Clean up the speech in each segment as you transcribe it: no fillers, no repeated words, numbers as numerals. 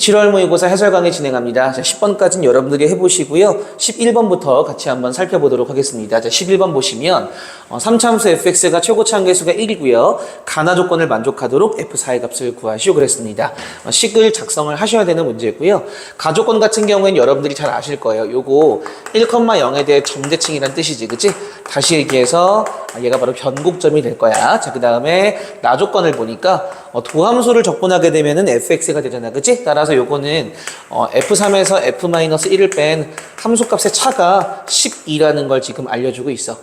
7월 모의고사 해설 강의 진행합니다. 자, 10번까지는 여러분들이 해보시고요. 11번부터 같이 한번 살펴보도록 하겠습니다. 자, 11번 보시면 3차함수 fx가 최고차 한계수가 1이고요. 가나 조건을 만족하도록 f4의 값을 구하시오 그랬습니다. 식을 작성을 하셔야 되는 문제고요. 가조건 같은 경우에는 여러분들이 잘 아실 거예요. 요거 1,0에 대해 점대칭이란 뜻이지, 그치? 다시 얘기해서 얘가 바로 변곡점이 될 거야. 자, 그 다음에 나조건을 보니까 도함수를 적분하게 되면은 fx가 되잖아, 그치? 따라서 요거는 f3에서 f-1을 뺀 함수값의 차가 12라는 걸 지금 알려주고 있어.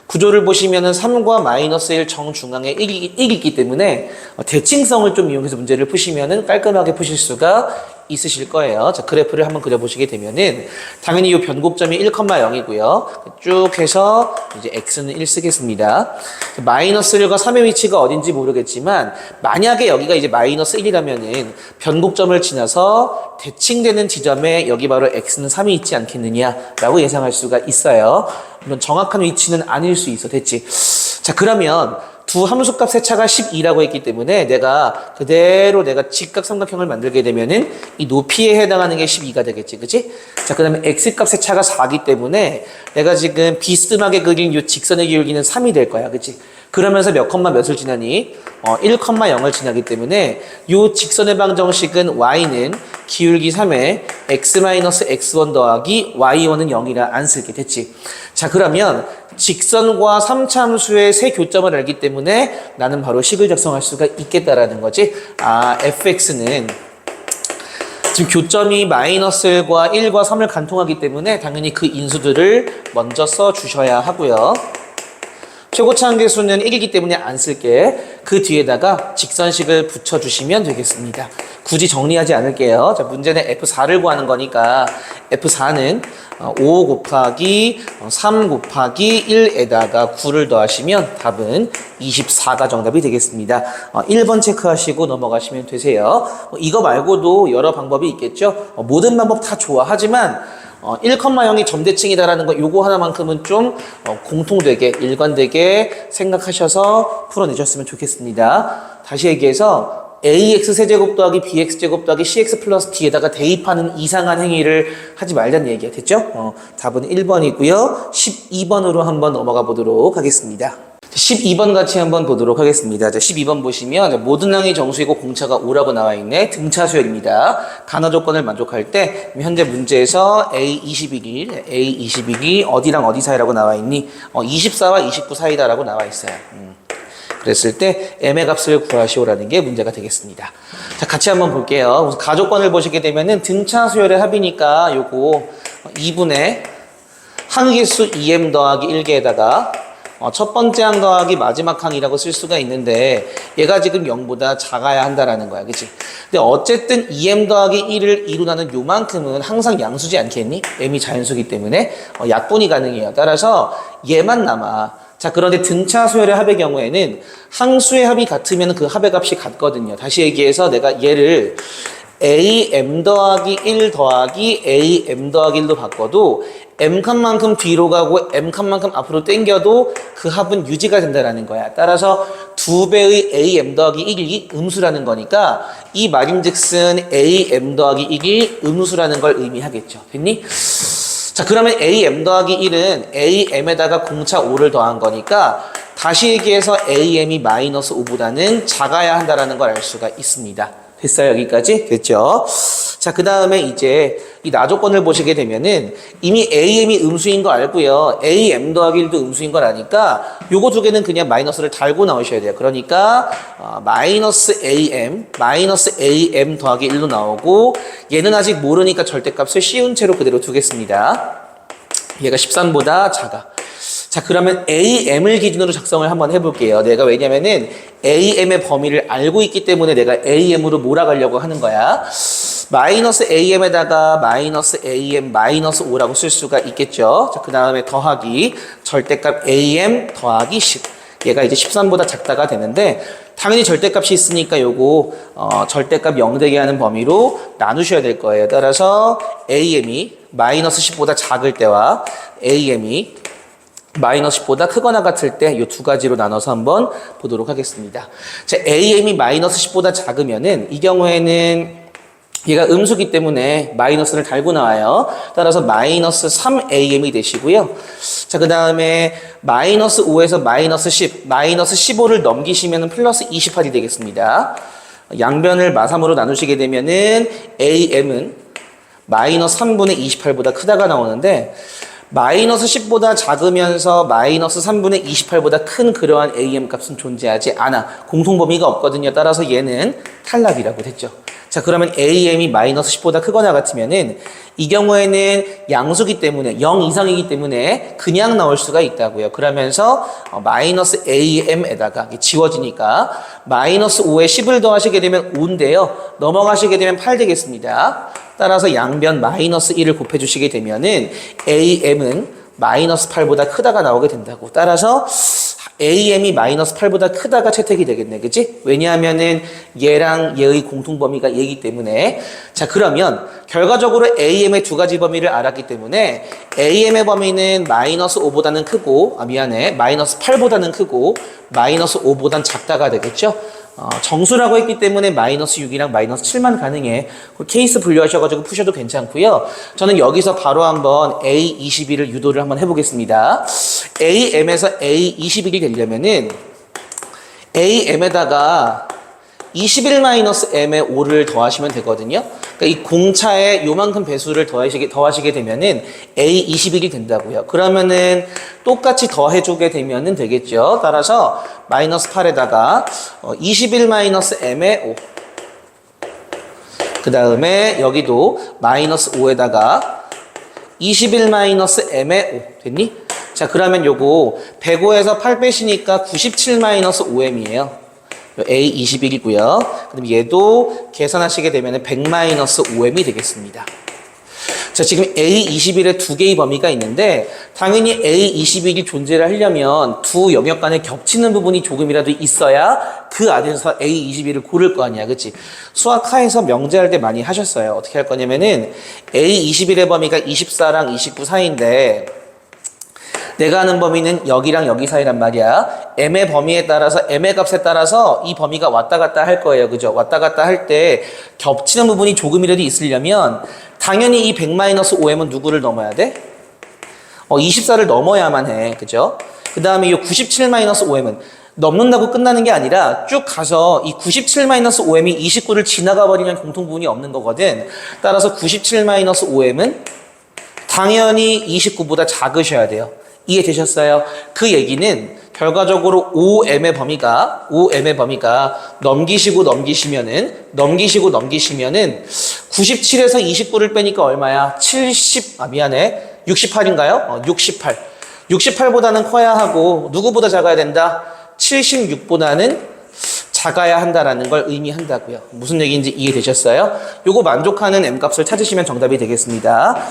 구조를 보시면은 3과 마이너스 1 정중앙에 1이 있기 때문에 대칭성을 좀 이용해서 문제를 푸시면은 깔끔하게 푸실 수가 있으실 거예요. 자, 그래프를 한번 그려보시게 되면은 당연히 이 변곡점이 1,0이고요. 쭉 해서 이제 x는 1 쓰겠습니다. 마이너스 1과 3의 위치가 어딘지 모르겠지만 만약에 여기가 이제 마이너스 1이라면은 변곡점을 지나서 대칭되는 지점에 여기 바로 x는 3이 있지 않겠느냐라고 예상할 수가 있어요. 물론 정확한 위치는 아닐 수 있어. 됐지? 자, 그러면 두 함수값의 차가 12라고 했기 때문에 내가 그대로 직각삼각형을 만들게 되면은 이 높이에 해당하는 게 12가 되겠지, 그치? 자, 그 다음에 x값의 차가 4기 때문에 내가 지금 비스듬하게 그린 이 직선의 기울기는 3이 될 거야, 그치? 그러면서 몇 컴마 몇을 지나니? 1,0을 지나기 때문에 이 직선의 방정식은 y는 기울기 3에 x-x1 더하기 y1은 0이라 안 쓸게 됐지. 자, 그러면 직선과 3차 함수의 세 교점을 알기 때문에 나는 바로 식을 작성할 수가 있겠다라는 거지. fx는 지금 교점이 마이너스 1과 1과 3을 간통하기 때문에 당연히 그 인수들을 먼저 써주셔야 하고요. 최고차 한계수는 1이기 때문에 안 쓸게. 그 뒤에다가 직선식을 붙여주시면 되겠습니다. 굳이 정리하지 않을게요. 자, 문제는 F4를 구하는 거니까 F4는 5 곱하기 3 곱하기 1에다가 9를 더하시면 답은 24가 정답이 되겠습니다. 1번 체크하시고 넘어가시면 되세요. 이거 말고도 여러 방법이 있겠죠. 모든 방법 다 좋아. 하지만 1,0이 점대칭이다라는 거 요거 하나만큼은 좀 공통되게 일관되게 생각하셔서 풀어내셨으면 좋겠습니다. 다시 얘기해서 ax 세제곱 더하기 bx 제곱 더하기 cx 플러스 d에다가 대입하는 이상한 행위를 하지 말자는 얘기야. 됐죠? 답은 1번이고요. 12번으로 한번 넘어가 보도록 하겠습니다. 12번 같이 한번 보도록 하겠습니다. 자, 12번 보시면 모든 항이 정수이고 공차가 5라고 나와 있네. 등차 수열입니다. 가나 조건을 만족할 때 현재 문제에서 A21이 어디랑 어디 사이라고 나와 있니? 24와 29 사이다라고 나와 있어요. 그랬을 때 m의 값을 구하시오라는 게 문제가 되겠습니다. 자, 같이 한번 볼게요. 가조건을 보시게 되면은 등차 수열의 합이니까 요거 2분의 항의개수 2m 더하기 1개에다가 첫 번째 항 더하기 마지막 항이라고 쓸 수가 있는데 얘가 지금 0보다 작아야 한다라는 거야. 그치? 근데 어쨌든 2m 더하기 1을 이루나는 요만큼은 항상 양수지 않겠니? m이 자연수기 때문에 약분이 가능해요. 따라서 얘만 남아. 자, 그런데 등차 수열의 합의 경우에는 항수의 합이 같으면 그 합의 값이 같거든요. 다시 얘기해서 내가 얘를 am 더하기 1 더하기 am 더하기 1로 바꿔도 m칸만큼 뒤로 가고 m칸만큼 앞으로 당겨도 그 합은 유지가 된다는 거야. 따라서 2배의 am 더하기 1이 음수라는 거니까 이 말인즉슨 am 더하기 1이 음수라는 걸 의미하겠죠. 됐니? 자, 그러면 am 더하기 1은 am에다가 공차 5를 더한 거니까 다시 얘기해서 am이 마이너스 5보다는 작아야 한다는 걸 알 수가 있습니다. 됐어요? 여기까지? 됐죠? 자, 그 다음에 이제 이 나조건을 보시게 되면은 이미 am이 음수인 거 알고요. am 더하기 1도 음수인 걸 아니까 요거 두 개는 그냥 마이너스를 달고 나오셔야 돼요. 그러니까 마이너스 am 더하기 1로 나오고 얘는 아직 모르니까 절대값을 씌운 채로 그대로 두겠습니다. 얘가 13보다 작아. 자, 그러면 am을 기준으로 작성을 한번 해볼게요. 내가 왜냐면은 am의 범위를 알고 있기 때문에 내가 am으로 몰아가려고 하는 거야. 마이너스 am에다가 마이너스 am 마이너스 5라고 쓸 수가 있겠죠. 자, 그 다음에 더하기 절대값 am 더하기 10. 얘가 이제 13보다 작다가 되는데 당연히 절대값이 있으니까 요거 절대값 0 되게 하는 범위로 나누셔야 될 거예요. 따라서 am이 마이너스 10보다 작을 때와 am이 마이너스 10보다 크거나 같을 때 이 두 가지로 나눠서 한번 보도록 하겠습니다. 자, am이 마이너스 10보다 작으면은 이 경우에는 얘가 음수기 때문에 마이너스를 달고 나와요. 따라서 마이너스 3am이 되시고요. 자, 그 다음에 마이너스 5에서 마이너스 10, 마이너스 15를 넘기시면 플러스 28이 되겠습니다. 양변을 마3으로 나누시게 되면은 am은 마이너스 3분의 28보다 크다가 나오는데 마이너스 10보다 작으면서 마이너스 3분의 28보다 큰 그러한 am 값은 존재하지 않아. 공통범위가 없거든요. 따라서 얘는 탈락이라고 됐죠. 자, 그러면 am이 마이너스 10보다 크거나 같으면은 이 경우에는 양수기 때문에 0 이상이기 때문에 그냥 나올 수가 있다고요. 그러면서 마이너스 am에다가 지워지니까 마이너스 5에 10을 더하시게 되면 5인데요. 넘어가시게 되면 8 되겠습니다. 따라서 양변 마이너스 1을 곱해주시게 되면은 am은 마이너스 8보다 크다가 나오게 된다고. 따라서 am이 마이너스 8보다 크다가 채택이 되겠네. 그치? 왜냐하면은 얘랑 얘의 공통범위가 얘기 때문에. 자, 그러면 결과적으로 am의 두 가지 범위를 알았기 때문에 am의 범위는 마이너스 5보다는 크고, 마이너스 8보다는 크고, 마이너스 5보단 작다가 되겠죠? 정수라고 했기 때문에 마이너스 6이랑 마이너스 7만 가능해. 케이스 분류하셔가지고 푸셔도 괜찮고요. 저는 여기서 바로 한번 A21을 유도를 한번 해보겠습니다. AM에서 A21이 되려면은 AM에다가 21-M의 5를 더하시면 되거든요. 그러니까 이 공차에 요만큼 배수를 더하시게 되면은 A21이 된다고요. 그러면은 똑같이 더해주게 되면은 되겠죠. 따라서 마이너스 8에다가 21-M의 5. 그 다음에 여기도 마이너스 5에다가 21-M의 5. 됐니? 자, 그러면 요거 105에서 8 빼시니까 97-5M이에요. A21이고요. 그럼 얘도 계산하시게 되면 100-5m이 되겠습니다. 자, 지금 A21에 두 개의 범위가 있는데 당연히 A21이 존재를 하려면 두 영역 간에 겹치는 부분이 조금이라도 있어야 그 안에서 A21을 고를 거 아니야. 그치? 수학하에서 명제할 때 많이 하셨어요. 어떻게 할 거냐면은 A21의 범위가 24랑 29 사이인데 내가 아는 범위는 여기랑 여기 사이란 말이야. m의 범위에 따라서 m의 값에 따라서 이 범위가 왔다 갔다 할 거예요. 그죠? 왔다 갔다 할 때 겹치는 부분이 조금이라도 있으려면 당연히 이 100-5m은 누구를 넘어야 돼? 24를 넘어야만 해. 그죠? 그 다음에 이 97-5m은 넘는다고 끝나는 게 아니라 쭉 가서 이 97-5m이 29를 지나가 버리면 공통부분이 없는 거거든. 따라서 97-5m은 당연히 29보다 작으셔야 돼요. 이해되셨어요? 그 얘기는 결과적으로 5m의 범위가 넘기시고 넘기시면은 97에서 29를 빼니까 얼마야? 68인가요? 68보다는 커야 하고 누구보다 작아야 된다? 76보다는 작아야 한다라는 걸 의미한다고요. 무슨 얘기인지 이해되셨어요? 요거 만족하는 m값을 찾으시면 정답이 되겠습니다.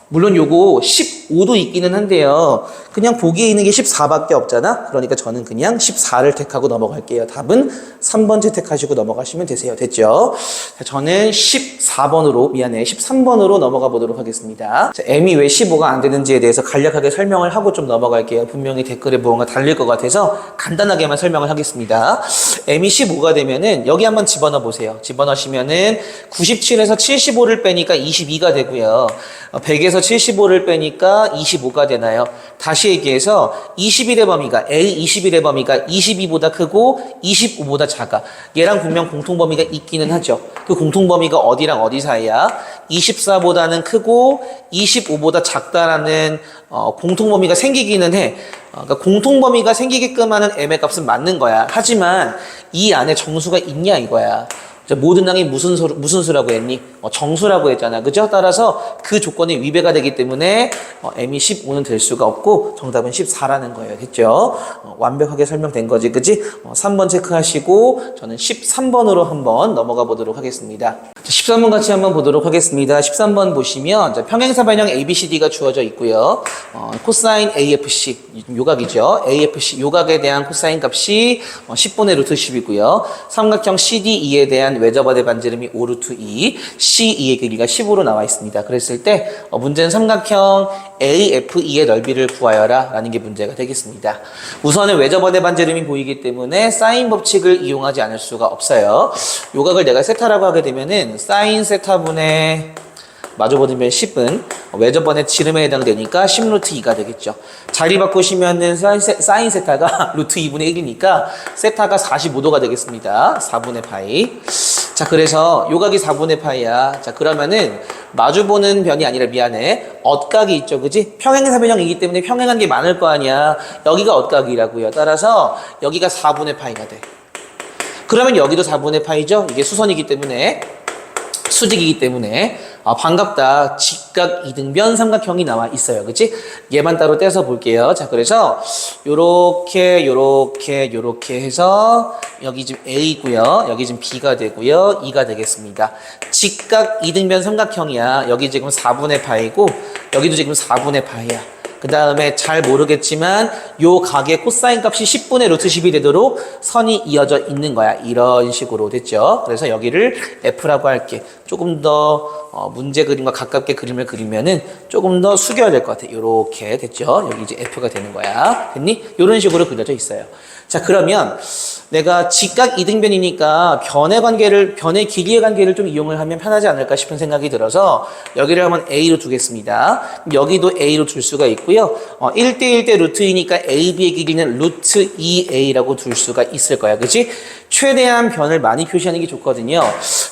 물론 요거 15도 있기는 한데요. 그냥 보기에 있는 게 14밖에 없잖아. 그러니까 저는 그냥 14를 택하고 넘어갈게요. 답은 3번 채택하시고 넘어가시면 되세요. 됐죠? 자, 저는 13번으로 넘어가 보도록 하겠습니다. 자, m이 왜 15가 안 되는지에 대해서 간략하게 설명을 하고 좀 넘어갈게요. 분명히 댓글에 무언가 달릴 것 같아서 간단하게만 설명을 하겠습니다. m이 15가 되면은 여기 한번 집어넣어 보세요. 집어넣으시면은 97에서 75를 빼니까 22가 되고요. 100에서 75를 빼니까 25가 되나요? 다시 얘기해서 21의 범위가 A21의 범위가 22보다 크고 25보다 작아. 얘랑 분명 공통범위가 있기는 하죠. 그 공통범위가 어디랑 어디 사이야? 24보다는 크고 25보다 작다라는 공통범위가 생기기는 해. 그러니까 공통범위가 생기게끔 하는 m의 값은 맞는 거야. 하지만 이 안에 정수가 있냐 이거야. 모든 항이 무슨 수라고 했니? 정수라고 했잖아. 그죠? 따라서 그 조건에 위배가 되기 때문에 m이 15는 될 수가 없고 정답은 14라는 거예요. 됐죠? 완벽하게 설명된 거지. 그지? 3번 체크하시고 저는 13번으로 한번 넘어가 보도록 하겠습니다. 13번 같이 한번 보도록 하겠습니다. 13번 보시면 평행사변형 ABCD가 주어져 있고요. 코사인 AFC, 요각이죠. AFC, 요각에 대한 코사인 값이 10분의 루트 10이고요. 삼각형 CDE에 대한 되면 외접원의 반지름이 5 루트 2, C2의 길이가 10으로 나와 있습니다. 그랬을 때 문제는 삼각형 AFE의 넓이를 구하여라 라는 게 문제가 되겠습니다. 우선은 외접원의 반지름이 보이기 때문에 사인 법칙을 이용하지 않을 수가 없어요. 요각을 내가 세타라고 하게 되면은 사인 세타분의 마주보는 면 10은 외접원의 지름에 해당되니까 10 루트 2가 되겠죠. 자리 바꾸시면은 사인 세타가 루트 2분의 1이니까 세타가 45도가 되겠습니다. 4분의 파이. 자, 그래서 요각이 4분의 파이야. 자, 그러면은 마주보는 변이 아니라 미안해. 엇각이 있죠. 그지? 평행사변형이기 때문에 평행한 게 많을 거 아니야. 여기가 엇각이라고요. 따라서 여기가 4분의 파이가 돼. 그러면 여기도 4분의 파이죠? 이게 수선이기 때문에, 수직이기 때문에 반갑다. 직각 이등변 삼각형이 나와 있어요. 그치? 얘만 따로 떼서 볼게요. 자, 그래서 요렇게 해서 여기 지금 A고요. 여기 지금 B가 되고요. 2가 되겠습니다. 직각 이등변 삼각형이야. 여기 지금 4분의 파이고 여기도 지금 4분의 파이야. 그 다음에 잘 모르겠지만 요 각의 코사인 값이 10분의 루트 10이 되도록 선이 이어져 있는 거야. 이런 식으로 됐죠. 그래서 여기를 F라고 할게. 조금 더 문제 그림과 가깝게 그림을 그리면은 조금 더 숙여야 될 것 같아. 요렇게 됐죠. 여기 이제 F가 되는 거야. 됐니? 요런 식으로 그려져 있어요. 자, 그러면 내가 직각 이등변이니까 변의 길이의 관계를 좀 이용을 하면 편하지 않을까 싶은 생각이 들어서 여기를 한번 A로 두겠습니다. 여기도 A로 둘 수가 있고요. 1대1대 루트 2니까 AB의 길이는 루트 2A라고 둘 수가 있을 거야. 그치? 최대한 변을 많이 표시하는 게 좋거든요.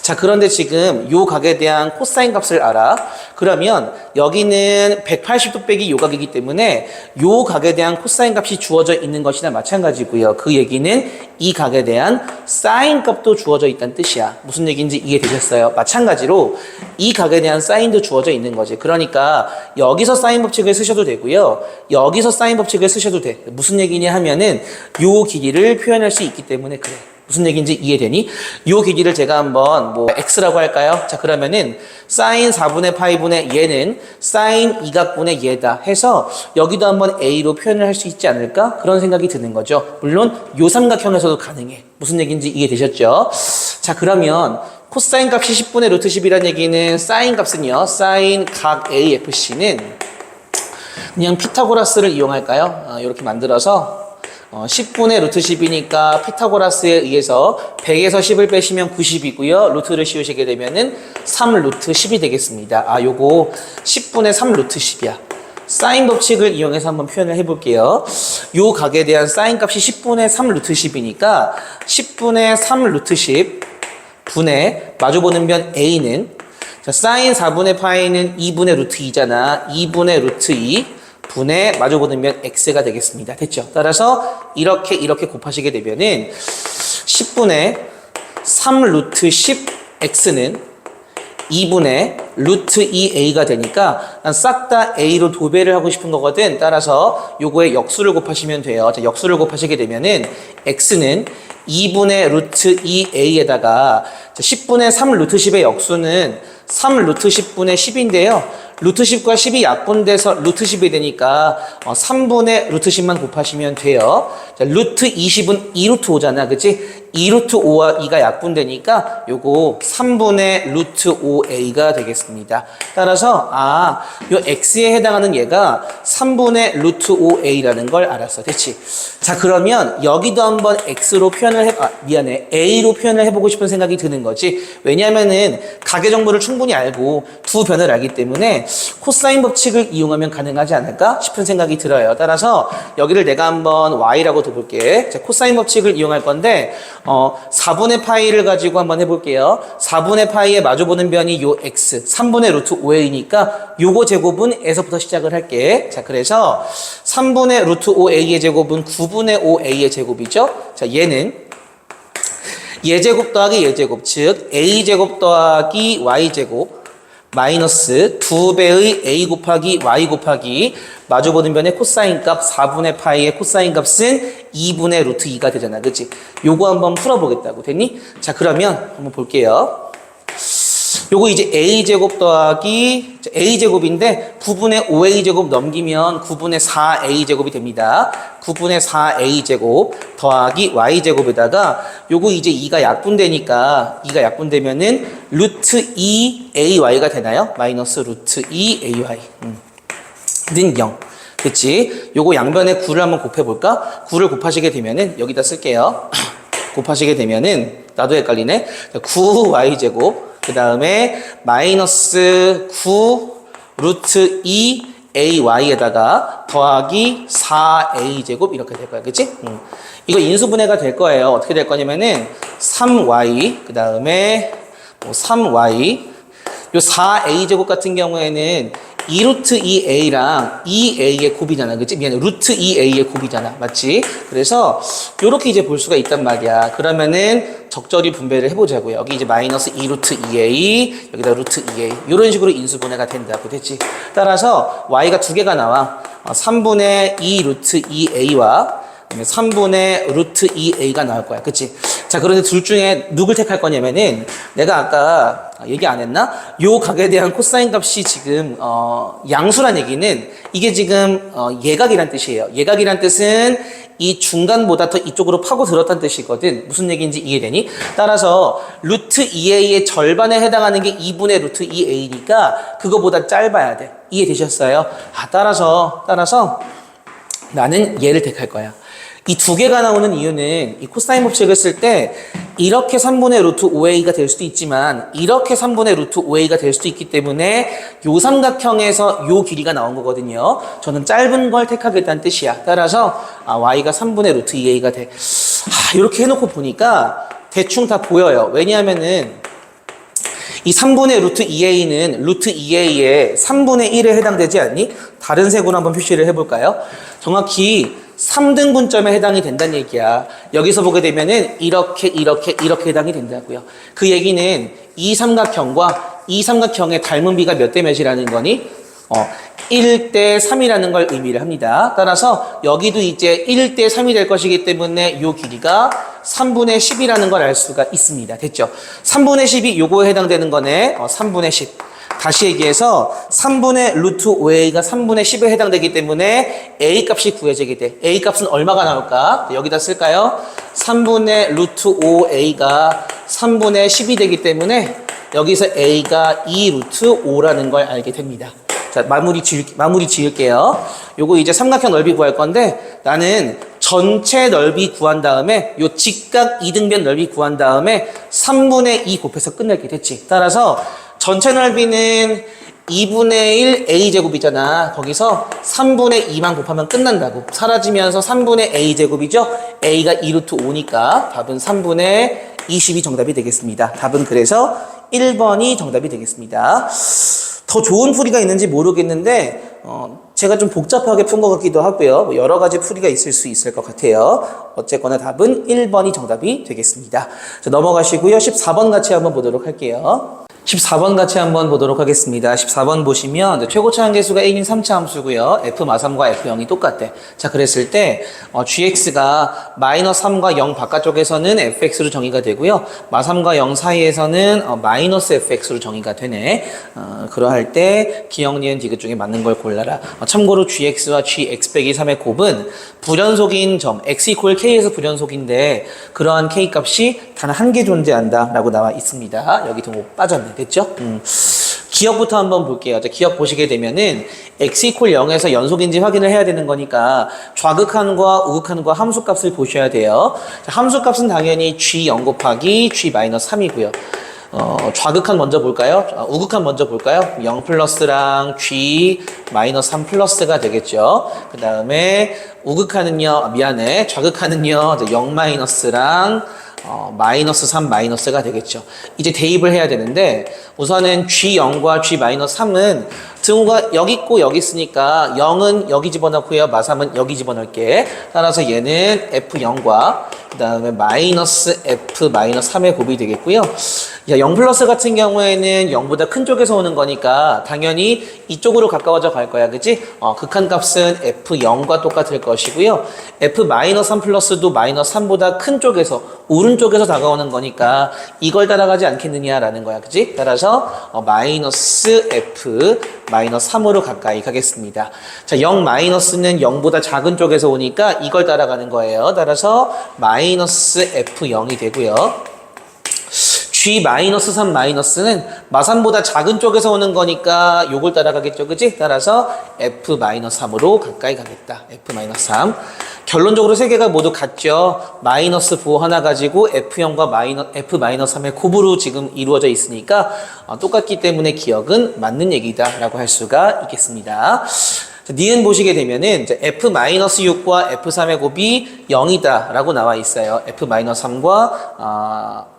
자, 그런데 지금 요 각에 대한 코사인 값을 알아. 그러면 여기는 180도 빼기 요 각이기 때문에 요 각에 대한 코사인 값이 주어져 있는 것이나 마찬가지고요. 그 얘기는 이 각에 대한 사인 값도 주어져 있다는 뜻이야. 무슨 얘기인지 이해되셨어요? 마찬가지로 이 각에 대한 사인도 주어져 있는 거지. 그러니까 여기서 사인 법칙을 쓰셔도 되고요. 여기서 사인 법칙을 쓰셔도 돼. 무슨 얘기냐 하면은 요 길이를 표현할 수 있기 때문에 그래. 무슨 얘기인지 이해되니? 요 길이를 제가 한번 x라고 할까요? 자, 그러면은 사인 4분의 파이분의 얘는 사인 2각분의 얘다 해서 여기도 한번 a로 표현을 할 수 있지 않을까? 그런 생각이 드는 거죠. 물론 요 삼각형에서도 가능해. 무슨 얘기인지 이해되셨죠? 자, 그러면 코사인 값이 10분의 루트 10이라는 얘기는 사인 값은요. 사인 각 AFC는 그냥 피타고라스를 이용할까요? 이렇게 만들어서 10분의 루트 10이니까 피타고라스에 의해서 100에서 10을 빼시면 90이고요. 루트를 씌우시게 되면은 3 루트 10이 되겠습니다. 요거 10분의 3 루트 10이야. 사인 법칙을 이용해서 한번 표현을 해볼게요. 요 각에 대한 사인 값이 10분의 3 루트 10이니까 10분의 3 루트 10 분의 마주보는 변 A는 자, 사인 4분의 파이는 2분의 루트 2잖아. 2분의 루트 2 분의 마주보는 면 x가 되겠습니다. 됐죠? 따라서 이렇게 곱하시게 되면은 10분의 3 루트 10 x는 2분의 루트 2a가 되니까 난 싹 다 a로 도배를 하고 싶은 거거든. 따라서 요거에 역수를 곱하시면 돼요. 자, 역수를 곱하시게 되면은 x는 2분의 루트 2a에다가 10분의 3 루트 10의 역수는 3 루트 10분의 10인데요. 루트 10과 10이 약분돼서 루트 10이 되니까 3분의 루트 10만 곱하시면 돼요. 자, 루트 20은 2루트 5잖아. 그치? 2루트 5와 2가 약분되니까 요거 3분의 루트 5a가 되겠습니다. 따라서 요 x에 해당하는 얘가 3분의 루트 5a라는 걸 알았어. 됐지? 자, 그러면 여기도 한번 x로 표현을 a로 표현을 해보고 싶은 생각이 드는 거지. 왜냐면은 가계 정보를 충분히 알고 두 변을 알기 때문에 코사인 법칙을 이용하면 가능하지 않을까 싶은 생각이 들어요. 따라서 여기를 내가 한번 y라고 둬볼게. 자, 코사인 법칙을 이용할 건데 4분의 파이를 가지고 한번 해볼게요. 4분의 파이에 마주보는 변이 요 x 3분의 루트 5a니까 요거 제곱은 에서부터 시작을 할게. 자, 그래서 3분의 루트 5a의 제곱은 9분의 5a의 제곱이죠. 자, 얘는 예제곱 더하기 예제곱, 즉 a제곱 더하기 y제곱 마이너스 2배의 a 곱하기 y 곱하기 마주보는 변의 코사인 값 4분의 파이의 코사인 값은 2분의 루트 2가 되잖아. 그치? 요거 한번 풀어보겠다고. 됐니? 자, 그러면 한번 볼게요. 요거 이제 a제곱 더하기 a제곱인데 9분의 5a제곱 넘기면 9분의 4a제곱이 됩니다. 9분의 4a제곱 더하기 y제곱에다가 요거 이제 2가 약분되니까 2가 약분되면은 루트 2ay가 되나요? 마이너스 루트 2ay 는 0. 그치? 요거 양변에 9를 한번 곱해볼까? 9를 곱하시게 되면은 여기다 쓸게요. 곱하시게 되면은 나도 헷갈리네. 9y제곱 그 다음에 마이너스 9 루트 2ay에다가 더하기 4a제곱 이렇게 될 거야. 그치? 이거 인수분해가 될 거예요. 어떻게 될 거냐면은 3y 그 다음에 3y 요 4a제곱 같은 경우에는 2루트 2a랑 2a의 곱이잖아. 그치? 미안해. 루트 2a의 곱이잖아. 맞지? 그래서 요렇게 이제 볼 수가 있단 말이야. 그러면은 적절히 분배를 해보자고요. 여기 이제 마이너스 2루트 2a, 여기다 루트 2a. 요런 식으로 인수분해가 된다고. 됐지? 따라서 y가 두 개가 나와. 3분의 2 루트 2a와 3분의 루트 2a가 나올 거야. 그치? 자, 그런데 둘 중에 누굴 택할 거냐면은 내가 아까 얘기 안 했나? 요 각에 대한 코사인 값이 지금 양수란 얘기는 이게 지금 예각이란 뜻이에요. 예각이란 뜻은 이 중간보다 더 이쪽으로 파고 들었다는 뜻이거든. 무슨 얘기인지 이해되니? 따라서 루트 2a의 절반에 해당하는 게 2분의 루트 2a니까 그거보다 짧아야 돼. 이해되셨어요? 따라서 나는 얘를 택할 거야. 이 두 개가 나오는 이유는 이 코사인 법칙을 쓸 때 이렇게 3분의 루트 5a가 될 수도 있지만 이렇게 3분의 루트 5a가 될 수도 있기 때문에 요 삼각형에서 요 길이가 나온 거거든요. 저는 짧은 걸 택하겠다는 뜻이야. 따라서 y가 3분의 루트 2a가 돼. 이렇게 해놓고 보니까 대충 다 보여요. 왜냐하면은 이 3분의 루트 2a는 루트 2a의 3분의 1에 해당되지 않니? 다른 색으로 한번 표시를 해볼까요? 정확히 3등분점에 해당이 된다는 얘기야. 여기서 보게 되면은 이렇게 해당이 된다고요. 그 얘기는 이 삼각형과 이 삼각형의 닮은 비가 몇 대 몇이라는 거니? 1대 3이라는 걸 의미를 합니다. 따라서 여기도 이제 1대 3이 될 것이기 때문에 이 길이가 3분의 10이라는 걸 알 수가 있습니다. 됐죠? 3분의 10이 요거에 해당되는 거네. 3분의 10. 다시 얘기해서 3분의 루트 5a가 3분의 10에 해당되기 때문에 a 값이 구해지게 돼. a 값은 얼마가 나올까? 여기다 쓸까요? 3분의 루트 5a가 3분의 10이 되기 때문에 여기서 a가 2 루트 5라는 걸 알게 됩니다. 자, 마무리 지을게요. 요거 이제 삼각형 넓이 구할 건데 나는 전체 넓이 구한 다음에 요 직각 이등변 넓이 구한 다음에 3분의 2 곱해서 끝낼게. 됐지? 따라서 전체 넓이는 2분의 1 a제곱이잖아. 거기서 3분의 2만 곱하면 끝난다고. 사라지면서 3분의 a제곱이죠. a가 2루트 5니까 답은 3분의 20이 정답이 되겠습니다. 답은 그래서 1번이 정답이 되겠습니다. 더 좋은 풀이가 있는지 모르겠는데 제가 좀 복잡하게 푼 것 같기도 하고요. 여러 가지 풀이가 있을 수 있을 것 같아요. 어쨌거나 답은 1번이 정답이 되겠습니다. 자, 넘어가시고요. 14번 같이 한번 보도록 할게요. 14번 같이 한번 보도록 하겠습니다. 14번 보시면 최고차 한계수가 A인 3차 함수고요. F 마3과 F0이 똑같대. 자, 그랬을 때 GX가 마이너스 3과 0 바깥쪽에서는 FX로 정의가 되고요. 마3과 0 사이에서는 마이너스 FX로 정의가 되네. 그러할 때 기역, 니은, 디귿 중에 맞는 걸 골라라. 참고로 GX와 GX 빼기 3의 곱은 불연속인 점 X 이퀄 K에서 불연속인데 그러한 K 값이 단 한 개 존재한다 라고 나와 있습니다. 여기 좀 빠졌네. 됐죠? 기억부터 한번 볼게요. 자, 기억 보시게 되면은 x 이퀄 0에서 연속인지 확인을 해야 되는 거니까 좌극한과 우극한과 함수값을 보셔야 돼요. 자, 함수값은 당연히 g0 곱하기 g-3이고요. 좌극한 먼저 볼까요? 우극한 먼저 볼까요? 0 플러스랑 g-3 플러스가 되겠죠. 그 다음에 우극한은요, 좌극한은요, 0 마이너스랑 마이너스 3 마이너스가 되겠죠. 이제 대입을 해야 되는데 우선은 G0과 G-3은 등호가 여기 있고 여기 있으니까 0은 여기 집어넣고요. 마3은 여기 집어넣을게. 따라서 얘는 F0과 그 다음에 마이너스 F-3의 곱이 되겠고요. 0 플러스 같은 경우에는 0보다 큰 쪽에서 오는 거니까 당연히 이쪽으로 가까워져 갈 거야. 그치? 극한값은 F0과 똑같을 것이고요. F-3 플러스도 마이너스 3보다 큰 쪽에서 오른쪽에서 다가오는 거니까 이걸 따라가지 않겠느냐라는 거야. 그치? 따라서 마이너스 F 마이너스 3으로 가까이 가겠습니다. 자, 0 마이너스는 0보다 작은 쪽에서 오니까 이걸 따라가는 거예요. 따라서 마이너스 F0이 되고요. G 마이너스 3 마이너스는 마산보다 작은 쪽에서 오는 거니까 요걸 따라가겠죠. 그치? 따라서 F 마이너스 3으로 가까이 가겠다. F 마이너스 3. 결론적으로 세 개가 모두 같죠. 마이너스 부호 하나 가지고 F0과 F 마이너스 3의 곱으로 지금 이루어져 있으니까 똑같기 때문에 기억은 맞는 얘기다 라고 할 수가 있겠습니다. 자, 니은 보시게 되면은 이제 F-6과 F3의 곱이 0이다 라고 나와 있어요. F-3과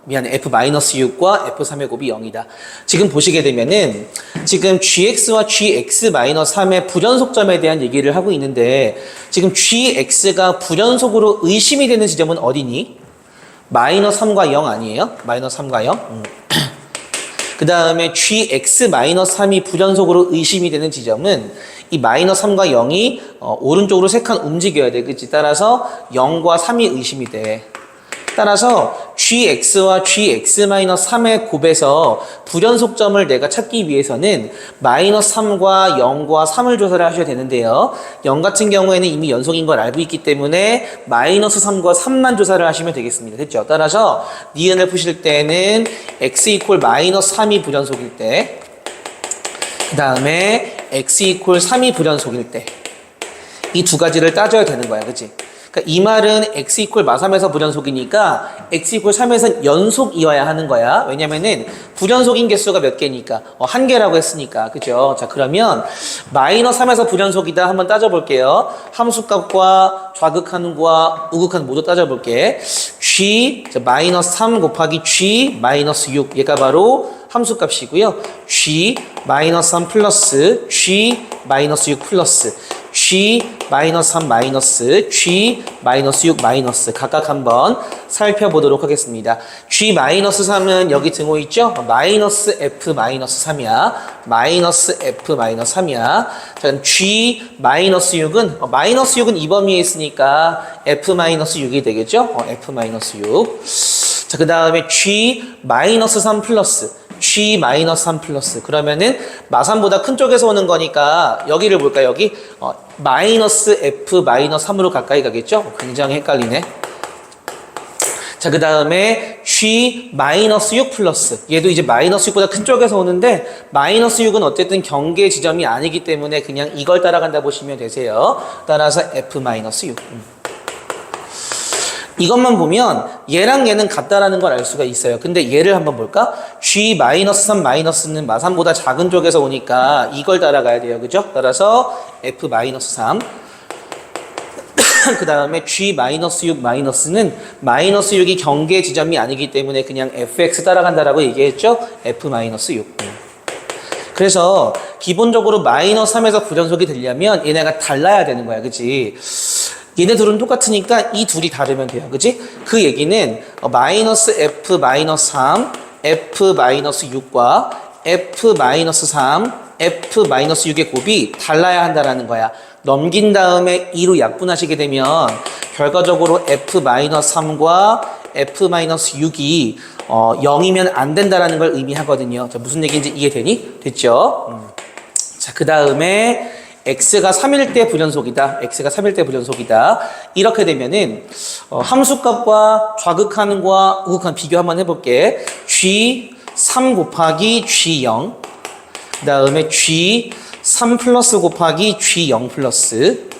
F-6과 F3의 곱이 0이다. 지금 보시게 되면은 지금 GX와 GX-3의 불연속점에 대한 얘기를 하고 있는데 지금 GX가 불연속으로 의심이 되는 지점은 어디니? 마이너스 3과 0 아니에요? 마이너스 3과 0? 그 다음에 GX-3이 불연속으로 의심이 되는 지점은 이 마이너스 3과 0이 오른쪽으로 3칸 움직여야 돼. 그치? 따라서 0과 3이 의심이 돼. 따라서 GX와 GX-3의 곱에서 불연속점을 내가 찾기 위해서는 마이너스 3과 0과 3을 조사를 하셔야 되는데요. 0 같은 경우에는 이미 연속인 걸 알고 있기 때문에 마이너스 3과 3만 조사를 하시면 되겠습니다. 됐죠? 따라서 니은을 푸실 때는 x 이퀄 마이너스 3이 불연속일 때, 그 다음에 x 이퀄 3이 불연속일 때, 이 두 가지를 따져야 되는 거야. 그치? 그러니까 이 말은 x 이퀄 마3에서 불연속이니까 x 이퀄 3에서는 연속이어야 하는 거야. 왜냐면은 불연속인 개수가 몇 개니까? 한 개라고 했으니까. 그죠? 자, 그러면 마이너스 3에서 불연속이다 한번 따져볼게요. 함수값과 좌극한과 우극한 모두 따져볼게. g 마이너스 3 곱하기 g 마이너스 6 얘가 바로 함수값이고요. g 마이너스 3 플러스 g 마이너스 6 플러스 g 마이너스 3 마이너스 g 마이너스 6 마이너스 각각 한번 살펴보도록 하겠습니다. g 마이너스 3은 여기 등호 있죠? 마이너스 f 마이너스 3이야. 마이너스 f 마이너스 3이야. 자, g 마이너스 6은 마이너스 6은 이 범위에 있으니까 f 마이너스 6이 되겠죠? f 마이너스 6. 자, 그 다음에 g 마이너스 3 플러스 g 마이너스 3 플러스 그러면은 마3보다 큰 쪽에서 오는 거니까 여기를 볼까? 여기 마이너스 f 마이너스 3으로 가까이 가겠죠? 굉장히 헷갈리네. 자, 그 다음에 g 마이너스 6 플러스 얘도 이제 마이너스 6보다 큰 쪽에서 오는데 마이너스 6은 어쨌든 경계 지점이 아니기 때문에 그냥 이걸 따라간다 보시면 되세요. 따라서 f 마이너스 6. 이것만 보면 얘랑 얘는 같다라는 걸 알 수가 있어요. 근데 얘를 한번 볼까? g 마이너스 3 마이너스는 마3보다 작은 쪽에서 오니까 이걸 따라가야 돼요. 그죠? 따라서 f 마이너스 3. 그 다음에 g 마이너스 6 마이너스는 마이너스 6이 경계 지점이 아니기 때문에 그냥 fx 따라간다라고 얘기했죠? f 마이너스 6. 그래서 기본적으로 마이너스 3에서 불연속이 되려면 얘네가 달라야 되는 거야. 그치? 얘네 둘은 똑같으니까 이 둘이 다르면 돼요. 그치? 그 얘기는 마이너스 f 마이너스 3, f 마이너스 6과 f 마이너스 3, f 마이너스 6의 곱이 달라야 한다라는 거야. 넘긴 다음에 2로 약분하시게 되면 결과적으로 f 마이너스 3과 f 마이너스 6이 0이면 안 된다라는 걸 의미하거든요. 자, 무슨 얘기인지 이해되니? 됐죠? 자, 그 다음에 x가 3일 때 불연속이다. x가 3일 때 불연속이다. 이렇게 되면은 함수값과 좌극한과 우극한 비교 한번 해볼게. g 3 곱하기 g0 그 다음에 g 3 플러스 곱하기 g0 플러스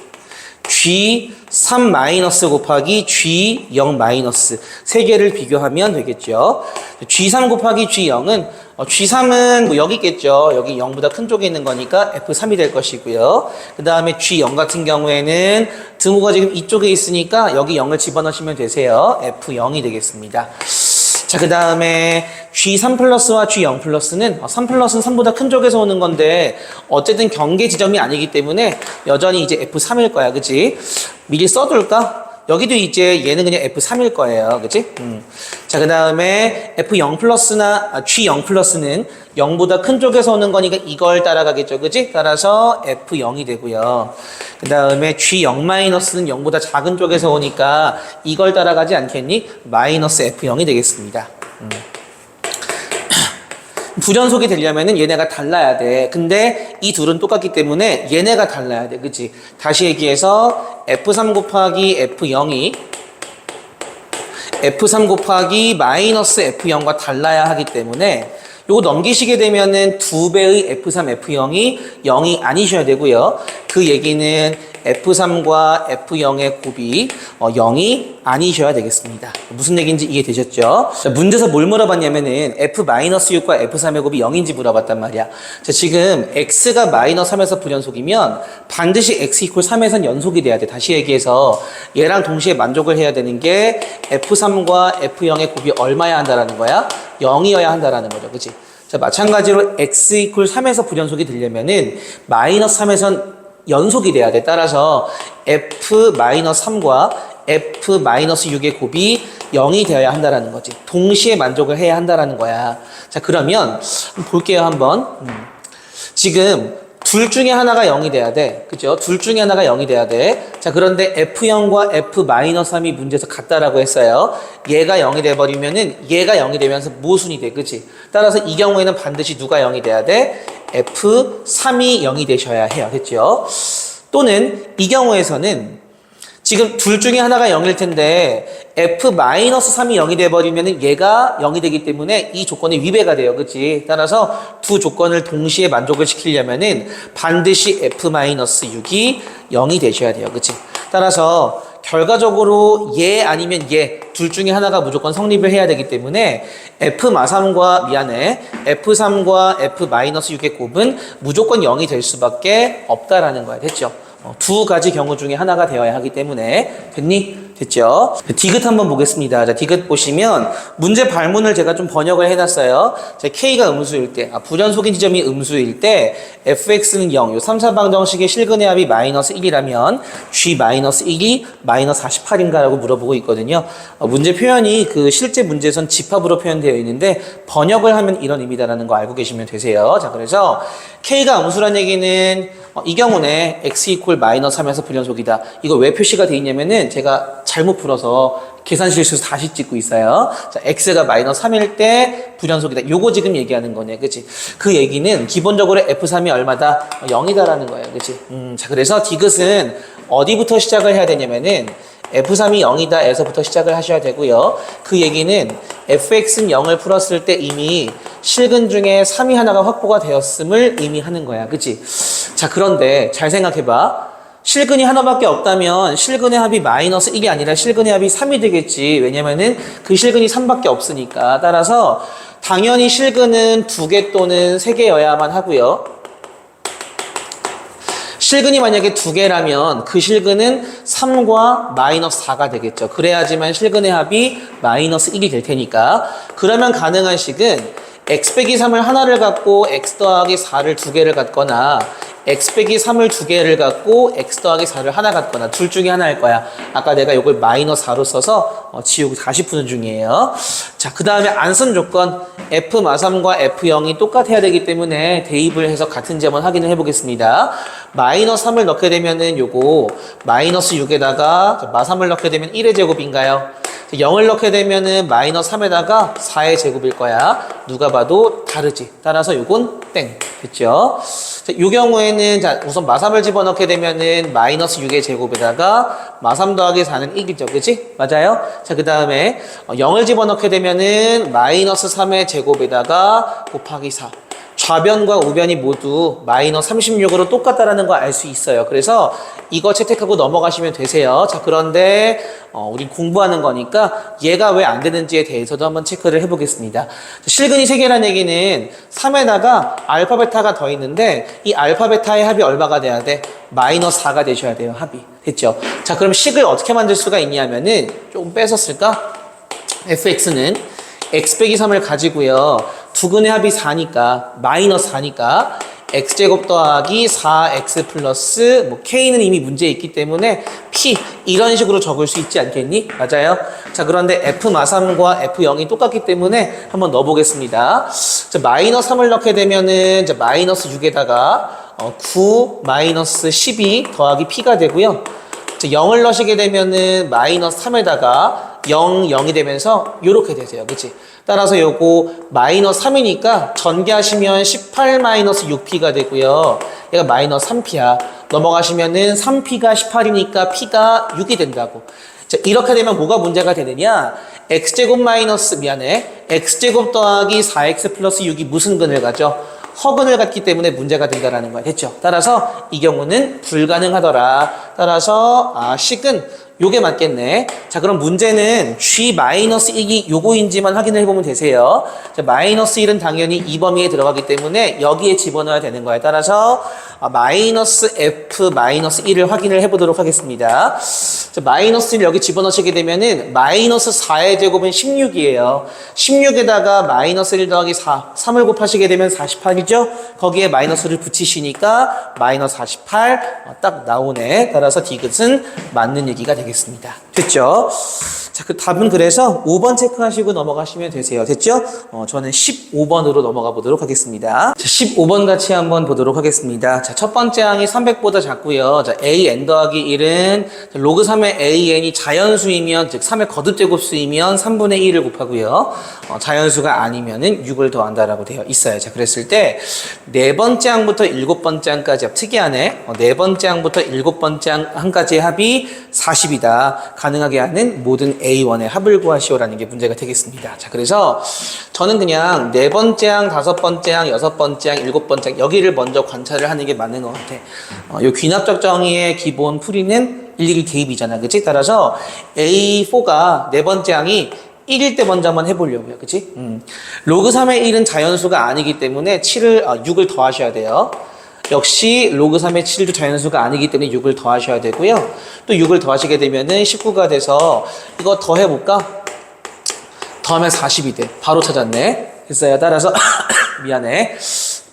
g 3 마이너스 곱하기 g0 마이너스 세 개를 비교하면 되겠죠. g3 곱하기 g0은 g3은 뭐 여기 있겠죠. 여기 0보다 큰 쪽에 있는 거니까 f3이 될 것이고요. 그 다음에 g0 같은 경우에는 등호가 지금 이쪽에 있으니까 여기 0을 집어넣으시면 되세요. f0이 되겠습니다. 자, 그 다음에 G3 플러스와 G0 플러스는 3 플러스는 3보다 큰 쪽에서 오는 건데 어쨌든 경계 지점이 아니기 때문에 여전히 이제 F3일 거야. 그치? 미리 써둘까? 여기도 이제 얘는 그냥 F3일 거예요. 그치? 자, 그 다음에 F0 플러스나, G0 플러스는 0보다 큰 쪽에서 오는 거니까 이걸 따라가겠죠. 그치? 따라서 F0이 되고요. 그 다음에 G0 마이너스는 0보다 작은 쪽에서 오니까 이걸 따라가지 않겠니? 마이너스 F0이 되겠습니다. 불연속이 되려면은 얘네가 달라야 돼. 근데 이 둘은 똑같기 때문에 얘네가 달라야 돼. 그치? 다시 얘기해서 F3 곱하기 F0이 F3 곱하기 마이너스 F0과 달라야 하기 때문에 요거 넘기시게 되면은 2배의 F3, F0이 0이 아니셔야 되고요. 그 얘기는 F3과 F0의 곱이 0이 아니셔야 되겠습니다. 무슨 얘기인지 이해되셨죠? 자, 문제에서 뭘 물어봤냐면은 F-6과 F3의 곱이 0인지 물어봤단 말이야. 자, 지금 X가 마이너스 3에서 불연속이면 반드시 X 이퀄 3에선 연속이 돼야 돼. 다시 얘기해서 얘랑 동시에 만족을 해야 되는 게 F3과 F0의 곱이 얼마야 한다라는 거야? 0이어야 한다라는 거죠. 그치? 자, 마찬가지로 X 이퀄 3에서 불연속이 되려면은 마이너스 3에선 연속이 돼야 돼. 따라서 F-3과 F-6의 곱이 0이 되어야 한다라는 거지. 동시에 만족을 해야 한다라는 거야. 자, 그러면 볼게요, 한번. 지금 둘 중에 하나가 0이 돼야 돼. 그죠? 둘 중에 하나가 0이 돼야 돼. 자, 그런데 F0과 F-3이 문제에서 같다라고 했어요. 얘가 0이 돼버리면은 얘가 0이 되면서 모순이 돼. 그치? 따라서 이 경우에는 반드시 누가 0이 돼야 돼? F3이 0이 되셔야 해요. 됐죠? 또는 이 경우에서는 지금 둘 중에 하나가 0일 텐데 F-3이 0이 돼버리면 얘가 0이 되기 때문에 이 조건이 위배가 돼요. 그치? 따라서 두 조건을 동시에 만족을 시키려면은 반드시 F-6이 0이 되셔야 돼요. 그치? 따라서 결과적으로 얘 아니면 얘 둘 중에 하나가 무조건 성립을 해야 되기 때문에 F-3과 F-6의 곱은 무조건 0이 될 수밖에 없다라는 거야. 됐죠? 두 가지 경우 중에 하나가 되어야 하기 때문에 됐니? 됐죠? 디귿 한번 보겠습니다. 자, 디귿 보시면 문제 발문을 제가 좀 번역을 해놨어요. 자, K가 음수일 때, 불연속인 지점이 음수일 때 fx는 0, 요 3, 4방정식의 실근의 합이 마이너스 1이라면 g 마이너스 1이 마이너스 48인가라고 물어보고 있거든요. 문제 표현이 그 실제 문제에선 집합으로 표현되어 있는데 번역을 하면 이런 의미다라는 거 알고 계시면 되세요. 자, 그래서 K가 음수란 얘기는 이 경우는 x 이퀄 마이너스 3에서 불연속이다. 이거 왜 표시가 돼 있냐면은 제가 잘못 풀어서 계산 실수해서 다시 찍고 있어요. 자, x가 마이너스 3일 때 불연속이다. 요거 지금 얘기하는 거네. 그치? 그 얘기는 기본적으로 f3이 얼마다? 0이다라는 거예요. 그치? 자, 그래서 디귿은 어디부터 시작을 해야 되냐면은 f3이 0이다 에서부터 시작을 하셔야 되고요. 그 얘기는 fx는 0을 풀었을 때 이미 실근 중에 3이 하나가 확보가 되었음을 의미하는 거야. 그치? 자, 그런데 잘 생각해봐. 실근이 하나밖에 없다면 실근의 합이 마이너스 1이 아니라 실근의 합이 3이 되겠지. 왜냐면은 그 실근이 3밖에 없으니까. 따라서 당연히 실근은 2개 또는 3개여야만 하고요. 실근이 만약에 2개라면 그 실근은 3과 마이너스 4가 되겠죠. 그래야지만 실근의 합이 마이너스 1이 될 테니까. 그러면 가능한 식은 x 빼기 3을 하나를 갖고 x 더하기 4를 2개를 갖거나 x 빼기 3을 2개를 갖고 x 더하기 4를 하나 갖거나 둘 중에 하나일 거야. 아까 내가 이걸 마이너스 4로 써서 지우고 다시 푸는 중이에요. 자, 그 다음에 안 쓴 조건 F-3과 F0이 똑같아야 되기 때문에 대입을 해서 같은 점을 확인을 해보겠습니다. 마이너스 3을 넣게 되면은 요거 마이너스 6에다가 마3을 넣게 되면 1의 제곱인가요? 0을 넣게 되면은 마이너스 3에다가 4의 제곱일 거야. 누가 봐도 다르지. 따라서 요건 땡. 됐죠? 자, 요 경우에는 자, 우선 마3을 집어넣게 되면은 마이너스 6의 제곱에다가 마3 더하기 4는 1이죠. 그치? 맞아요? 자, 그 다음에 0을 집어넣게 되면은 마이너스 3의 제곱에다가 곱하기 4. 좌변과 우변이 모두 마이너스 36으로 똑같다라는 거 알 수 있어요. 그래서 이거 채택하고 넘어가시면 되세요. 자, 그런데 우리 공부하는 거니까 얘가 왜 안 되는지에 대해서도 한번 체크를 해보겠습니다. 실근이 3개라는 얘기는 3에다가 알파 베타가 더 있는데 이 알파 베타의 합이 얼마가 돼야 돼? 마이너스 4가 되셔야 돼요. 합이. 됐죠? 자, 그럼 식을 어떻게 만들 수가 있냐면은 조금 뺏었을까? fx는 x 빼기 3을 가지고요. 두근의 합이 4니까 마이너스 4니까 x제곱 더하기 4x 플러스 뭐 k는 이미 문제에 있기 때문에 p 이런 식으로 적을 수 있지 않겠니? 맞아요. 자, 그런데 f 마삼과 f0이 똑같기 때문에 한번 넣어보겠습니다. 자, 마이너스 3을 넣게 되면은 이제 마이너스 6에다가 9 마이너스 12 더하기 p가 되고요. 자, 0을 넣으시게 되면은 마이너스 3에다가 0, 0이 되면서 요렇게 되세요. 그치? 따라서 요거 마이너스 3이니까 전개하시면 18 마이너스 6p가 되고요. 얘가 마이너스 3p야. 넘어가시면은 3p가 18이니까 p가 6이 된다고. 자, 이렇게 되면 뭐가 문제가 되느냐? x제곱 마이너스, x제곱 더하기 4x 플러스 6이 무슨 근을 가죠? 허근을 갖기 때문에 문제가 된다라는 거야. 됐죠? 따라서 이 경우는 불가능하더라. 따라서 식은 요게 맞겠네. 자, 그럼 문제는 g-1이 요거인지만 확인을 해보면 되세요. 자, 마이너스 1은 당연히 이 범위에 들어가기 때문에 여기에 집어넣어야 되는 거예요. 따라서 마이너스 f 마이너스 1을 확인을 해보도록 하겠습니다. 자, 마이너스 1 여기 집어넣으시게 되면은 마이너스 4의 제곱은 16이에요. 16에다가 마이너스 1 더하기 4, 3을 곱하시게 되면 48이죠? 거기에 마이너스를 붙이시니까 마이너스 48 딱 나오네. 따라서 디귿은 맞는 얘기가 되겠습니다. 됐죠? 자, 그 답은 그래서 5번 체크하시고 넘어가시면 되세요. 됐죠? 저는 15번으로 넘어가 보도록 하겠습니다. 자, 15번 같이 한번 보도록 하겠습니다. 자, 첫 번째 항이 300보다 작고요. 자, an 더하기 1은 로그 3의 an이 자연수이면, 즉 3의 거듭제곱수이면 3분의 1을 곱하고요. 자연수가 아니면은 6을 더한다라고 되어 있어요. 자, 그랬을 때 네 번째 항부터 일곱 번째 항까지 특이하네. 네 번째 항부터 일곱 번째 항까지의 합이 40이다. 가능하게 하는 모든 A1의 합을 구하시오라는 게 문제가 되겠습니다. 자, 그래서 저는 그냥 네 번째 항, 다섯 번째 항, 여섯 번째 항, 일곱 번째 항 여기를 먼저 관찰을 하는 게 맞는 것 같아. 요 귀납적 정의의 기본 풀이는 일일이 대입이잖아. 그치? 따라서 A4가 네 번째 항이 1일 때 먼저 한번 해보려고요. 그치? 로그 3의 1은 자연수가 아니기 때문에 6을 더하셔야 돼요. 역시 로그 3의 7도 자연수가 아니기 때문에 6을 더하셔야 되고요. 또 6을 더하시게 되면은 19가 돼서 이거 더해볼까? 더하면 40이 돼. 바로 찾았네. 됐어요. 따라서 미안해.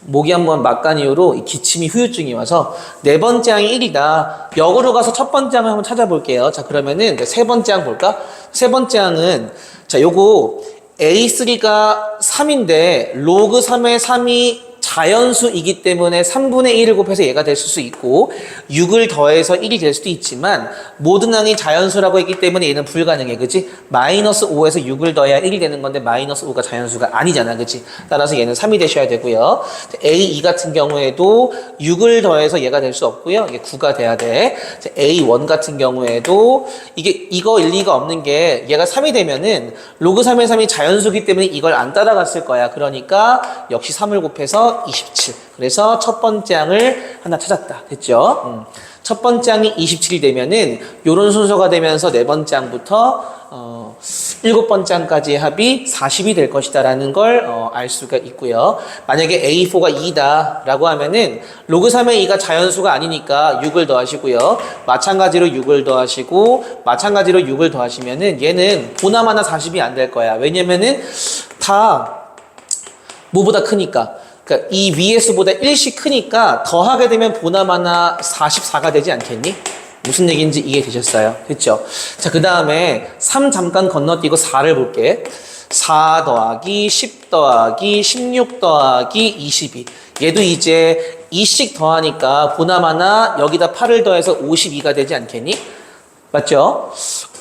목이 한번 막간 이후로 이 기침이 후유증이 와서 네 번째 항이 1이다. 역으로 가서 첫 번째 항을 한번 찾아볼게요. 자, 그러면은 세 번째 항 볼까? 세 번째 항은 자, 요거 A3가 3인데 로그 3의 3이 자연수이기 때문에 3분의 1을 곱해서 얘가 될 수 있고 6을 더해서 1이 될 수도 있지만 모든 항이 자연수라고 했기 때문에 얘는 불가능해. 그치? 마이너스 5에서 6을 더해야 1이 되는 건데 마이너스 5가 자연수가 아니잖아. 그치? 따라서 얘는 3이 되셔야 되고요. A2 같은 경우에도 6을 더해서 얘가 될 수 없고요. 이게 9가 돼야 돼. A1 같은 경우에도 이거 일리가 없는 게 얘가 3이 되면은 로그 3의 3이 자연수기 때문에 이걸 안 따라갔을 거야. 그러니까 역시 3을 곱해서 27. 그래서 첫 번째 항을 하나 찾았다. 됐죠? 첫 번째 항이 27이 되면은 요런 순서가 되면서 네 번째 항부터 일곱 번째 항까지의 합이 40이 될 것이다라는 걸 알 수가 있고요. 만약에 A4가 2다 라고 하면은 로그 3의 2가 자연수가 아니니까 6을 더하시고요. 마찬가지로 6을 더하시고 마찬가지로 6을 더하시면은 얘는 보나마나 40이 안 될 거야. 왜냐면은 다 뭐보다 크니까. 그러니까 이 위의 수보다 1씩 크니까 더하게 되면 보나마나 44가 되지 않겠니? 무슨 얘기인지 이해되셨어요? 됐죠? 자, 그 다음에 3 잠깐 건너뛰고 4를 볼게. 4 더하기 10 더하기 16 더하기 22. 얘도 이제 2씩 더하니까 보나마나 여기다 8을 더해서 52가 되지 않겠니? 맞죠?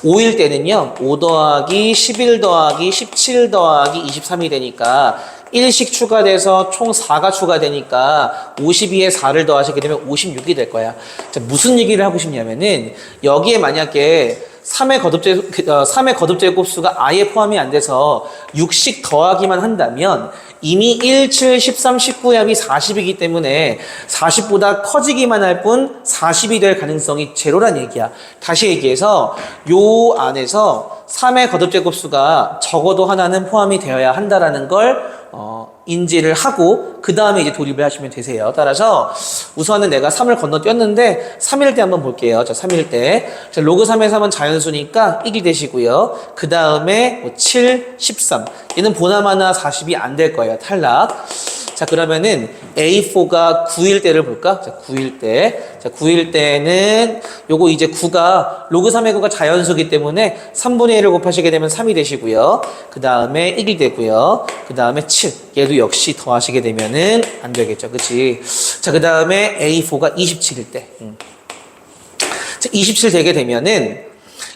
5일 때는요, 5 더하기 11 더하기 17 더하기 23이 되니까 1씩 추가돼서 총 4가 추가되니까 52에 4를 더하시게 되면 56이 될 거야. 자, 무슨 얘기를 하고 싶냐면은 여기에 만약에 3의 거듭제곱수가 아예 포함이 안 돼서 6씩 더하기만 한다면 이미 1, 7, 13, 19의 합이 40이기 때문에 40보다 커지기만 할 뿐 40이 될 가능성이 제로란 얘기야. 다시 얘기해서 요 안에서 3의 거듭제곱수가 적어도 하나는 포함이 되어야 한다라는 걸 인지를 하고 그 다음에 이제 돌입을 하시면 되세요. 따라서 우선은 내가 3을 건너뛰었는데 3일 때 한번 볼게요. 자, 3일 때 자, 로그 3의 3은 자연수니까 1이 되시고요. 그 다음에 7, 13 얘는 보나마나 40이 안 될 거예요. 탈락. 자, 그러면은 A4가 9일 때를 볼까? 자, 9일 때. 자, 9일 때는 요거 이제 9가 로그 3의 9가 자연수기 때문에 3분의 1을 곱하시게 되면 3이 되시고요. 그 다음에 1이 되고요. 그 다음에 7. 얘도 역시 더하시게 되면은 안 되겠죠. 그치? 자, 그 다음에 A4가 27일 때. 자, 27 되게 되면은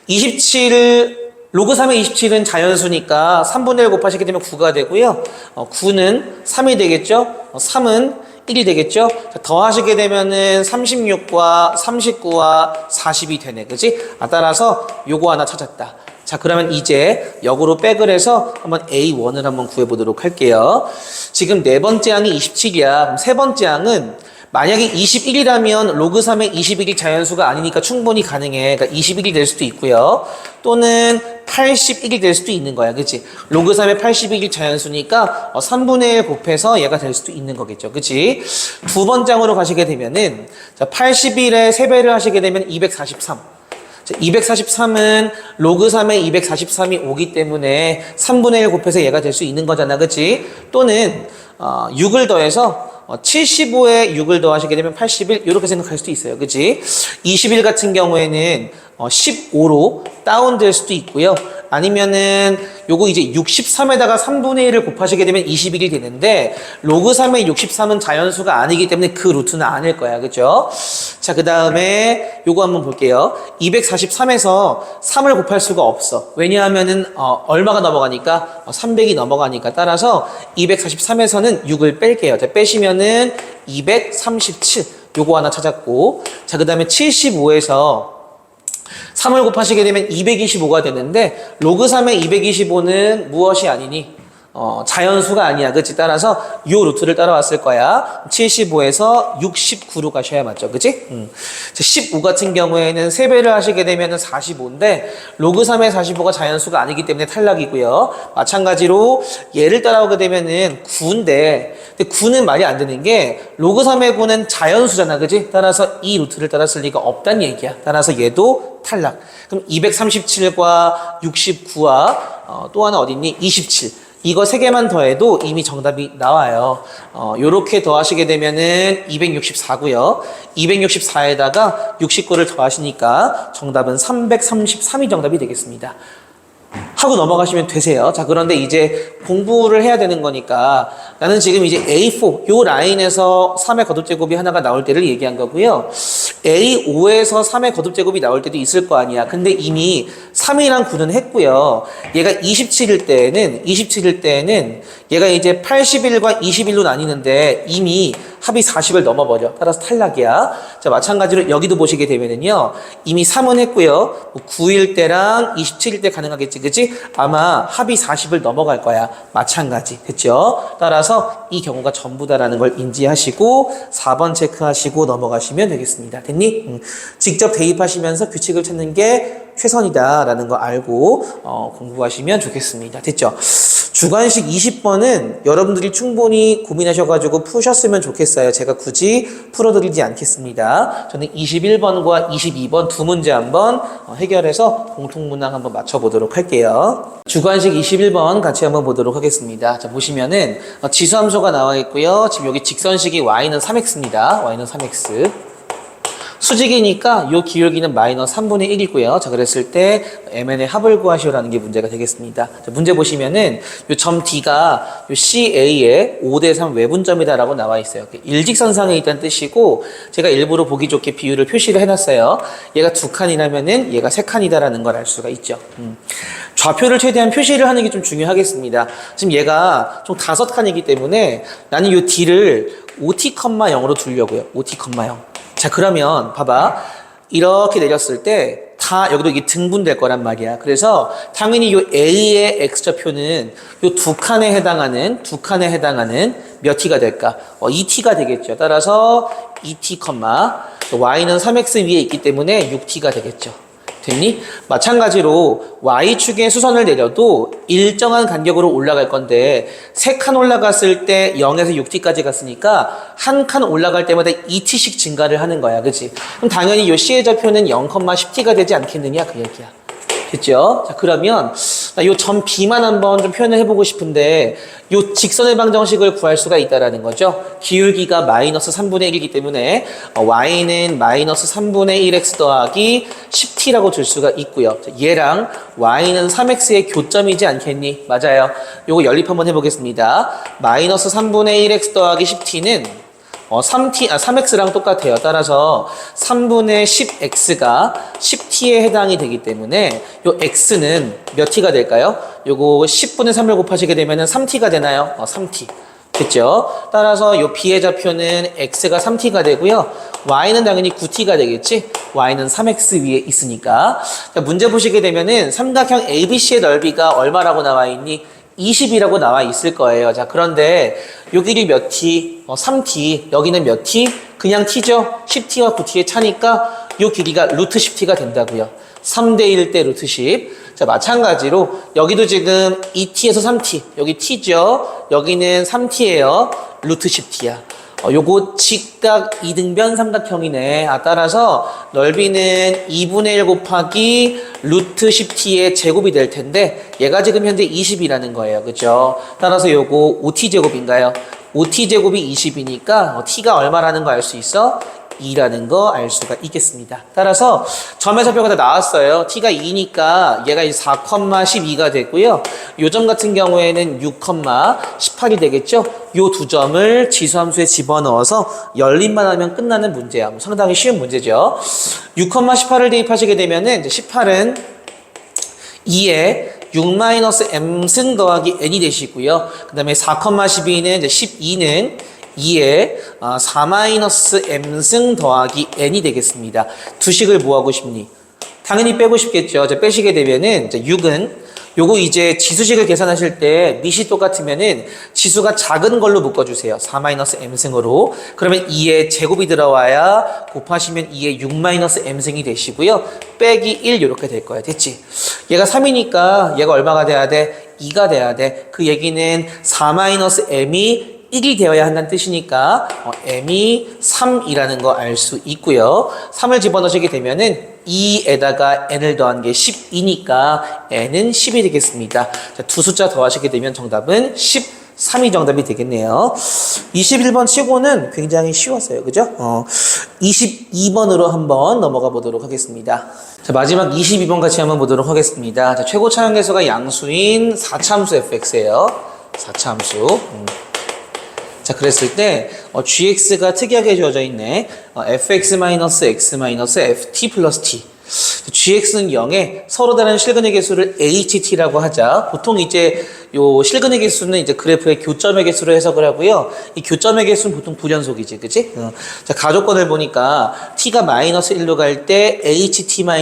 27을 로그 3의 27은 자연수니까 3분의 1 곱하시게 되면 9가 되고요. 9는 3이 되겠죠. 3은 1이 되겠죠. 자, 더하시게 되면은 36과 39와 40이 되네. 그지? 따라서 요거 하나 찾았다. 자, 그러면 이제 역으로 백을 해서 한번 A1을 한번 구해보도록 할게요. 지금 네 번째 항이 27이야. 그럼 세 번째 항은 만약에 21이라면 로그 3의 21이 자연수가 아니니까 충분히 가능해. 그러니까 21이 될 수도 있고요. 또는 81이 될 수도 있는 거야. 그치? 로그 3의 81이 자연수니까 3분의 1 곱해서 얘가 될 수도 있는 거겠죠. 그치? 두 번째으로 가시게 되면은, 자, 81에 3배를 하시게 되면 243. 자, 243은 로그 3의 243이 오기 때문에 3분의 1 곱해서 얘가 될 수 있는 거잖아. 그치? 또는, 6을 더해서 75에 6을 더하시게 되면 81 이렇게 생각할 수도 있어요. 그치? 21 같은 경우에는 15로 다운될 수도 있고요. 아니면은 요거 이제 63에다가 3분의 1을 곱하시게 되면 21이 되는데 로그 3의 63은 자연수가 아니기 때문에 그 루트는 아닐 거야. 그죠? 자, 그 다음에 요거 한번 볼게요. 243에서 3을 곱할 수가 없어. 왜냐하면은 얼마가 넘어가니까 300이 넘어가니까 따라서 243에서는 6을 뺄게요. 자, 빼시면은 237 요거 하나 찾았고, 자, 그 다음에 75에서 3을 곱하시게 되면 225가 되는데 로그 3의 225는 무엇이 아니니? 자연수가 아니야. 그치? 따라서 요 루트를 따라왔을 거야. 75에서 69로 가셔야 맞죠. 그치? 15 같은 경우에는 3배를 하시게 되면 45인데 로그 3의 45가 자연수가 아니기 때문에 탈락이고요. 마찬가지로 얘를 따라오게 되면은 9인데 근데 9는 말이 안 되는 게 로그 3의 9는 자연수잖아. 그치? 따라서 이 루트를 따랐을 리가 없다는 얘기야. 따라서 얘도 탈락. 그럼 237과 69와 또 하나 어디 있니? 27. 이거 3개만 더해도 이미 정답이 나와요. 요렇게 더하시게 되면은 264고요. 264에다가 69를 더하시니까 정답은 333이 정답이 되겠습니다. 하고 넘어가시면 되세요. 자, 그런데 이제 공부를 해야 되는 거니까 나는 지금 이제 A4 요 라인에서 3의 거듭제곱이 하나가 나올 때를 얘기한 거고요. A5에서 3의 거듭제곱이 나올 때도 있을 거 아니야. 근데 이미 3이랑 9는 했고요. 얘가 27일 때에는 얘가 이제 81과 21로 나뉘는데 이미 합이 40을 넘어버려. 따라서 탈락이야. 자, 마찬가지로 여기도 보시게 되면은요. 이미 3은 했고요. 9일 때랑 27일 때 가능하겠지. 그치? 아마 합이 40을 넘어갈 거야. 마찬가지. 그쵸? 따라서 이 경우가 전부다라는 걸 인지하시고 4번 체크하시고 넘어가시면 되겠습니다. 됐니? 직접 대입하시면서 규칙을 찾는 게 최선이다라는 거 알고 공부하시면 좋겠습니다. 됐죠? 주관식 20번은 여러분들이 충분히 고민하셔가지고 푸셨으면 좋겠어요. 제가 굳이 풀어드리지 않겠습니다. 저는 21번과 22번 두 문제 한번 해결해서 공통문항 한번 맞춰보도록 할게요. 주관식 21번 같이 한번 보도록 하겠습니다. 자, 보시면은 지수함수가 나와 있고요. 지금 여기 직선식이 y는 3x입니다. y는 3x. 수직이니까 요 기울기는 마이너스 3분의 1이고요. 자, 그랬을 때 MN의 합을 구하시오라는 게 문제가 되겠습니다. 자, 문제 보시면은 요 점 D가 요 CA의 5대3 외분점이다라고 나와 있어요. 일직선상에 있다는 뜻이고 제가 일부러 보기 좋게 비율을 표시를 해놨어요. 얘가 2칸이라면은 얘가 3칸이다라는 걸 알 수가 있죠. 좌표를 최대한 표시를 하는 게 좀 중요하겠습니다. 지금 얘가 총 5칸이기 때문에 나는 요 D를 OT,0으로 두려고요. OT,0. 자, 그러면 봐봐. 이렇게 내렸을 때 다 여기도 이게 등분될 거란 말이야. 그래서 당연히 요 A의 X좌표는 요 두 칸에 해당하는 몇 T가 될까? 2T가 되겠죠. 따라서 2T, Y는 3X 위에 있기 때문에 6T가 되겠죠. 됐니? 마찬가지로 Y축에 수선을 내려도 일정한 간격으로 올라갈 건데 3칸 올라갔을 때 0에서 6t까지 갔으니까 한 칸 올라갈 때마다 2t씩 증가를 하는 거야. 그치? 그럼 당연히 이 C의 좌표는 0,10t가 되지 않겠느냐 그 얘기야. 됐죠? 자, 그러면 요 점 B만 한번 좀 표현을 해보고 싶은데 요 직선의 방정식을 구할 수가 있다라는 거죠. 기울기가 마이너스 3분의 1이기 때문에 y는 마이너스 3분의 1x 더하기 10t라고 줄 수가 있고요. 자, 얘랑 y는 3x의 교점이지 않겠니? 맞아요. 요거 연립 한번 해보겠습니다. 마이너스 3분의 1x 더하기 10t는 3x랑 똑같아요. 따라서 3분의 10x가 10t에 해당이 되기 때문에 요 x는 몇 t가 될까요? 요거 10분의 3을 곱하시게 되면 3t가 되나요? 3t. 됐죠? 따라서 요 b의 좌표는 x가 3t가 되고요. y는 당연히 9t가 되겠지? y는 3x 위에 있으니까. 자, 문제 보시게 되면은 삼각형 ABC의 넓이가 얼마라고 나와 있니? 20이라고 나와 있을 거예요. 자, 그런데 요 길이 몇 t? 3t. 여기는 몇 t? 그냥 t죠? 10t와 9t의 차니까 요 길이가 루트 10t가 된다고요. 3대 1 대 루트 10. 자, 마찬가지로 여기도 지금 2t에서 3t. 여기 t죠? 여기는 3t예요. 루트 10t야. 요거 직각 이등변 삼각형이네. 따라서 넓이는 2분의 1 곱하기 루트 10t의 제곱이 될 텐데 얘가 지금 현재 20이라는 거예요. 그죠? 따라서 요거 5t제곱인가요? 5t제곱이 20이니까 t가 얼마라는 거 알 수 있어? 2라는 거 알 수가 있겠습니다. 따라서 점의 좌표가 다 나왔어요. t가 2니까 얘가 4,12가 되고요. 요 점 같은 경우에는 6,18이 되겠죠. 요 두 점을 지수함수에 집어넣어서 열림만 하면 끝나는 문제야. 상당히 쉬운 문제죠. 6,18을 대입하시게 되면은 이제 18은 2에 6-m승 더하기 n이 되시고요. 그 다음에 4,12는 이제 12는 2에 4-m승 더하기 n이 되겠습니다. 두 식을 뭐 하고 싶니? 당연히 빼고 싶겠죠. 이제 빼시게 되면은 이제 6은 요거 이제 지수식을 계산하실 때 밑이 똑같으면은 지수가 작은 걸로 묶어주세요. 4-m승으로. 그러면 2에 제곱이 들어와야 곱하시면 2에 6-m승이 되시고요. 빼기 1 이렇게 될 거야. 됐지? 얘가 3이니까 얘가 얼마가 돼야 돼? 2가 돼야 돼. 그 얘기는 4-m이 1이 되어야 한다는 뜻이니까 m이 3이라는 거 알 수 있고요. 3을 집어넣으시게 되면은 2에다가 n을 더한 게 12니까 n은 10이 되겠습니다. 자, 두 숫자 더하시게 되면 정답은 13이 정답이 되겠네요. 21번 치고는 굉장히 쉬웠어요. 그죠? 22번으로 한번 넘어가 보도록 하겠습니다. 자, 마지막 22번 같이 한번 보도록 하겠습니다. 자, 최고 차항계수가 양수인 4차함수 fx예요. 4차함수. 자, 그랬을 때 gx가 특이하게 주어져 있네. fx-x-ft 플러스 t. gx는 0에 서로 다른 실근의 개수를 ht라고 하자. 보통 이제 요 실근의 개수는 이제 그래프의 교점의 개수로 해석을 하고요. 이 교점의 개수는 보통 불연속이지, 그치? 자, 가조건을 보니까 t가 마이너스 1로 갈 때 ht-h-1,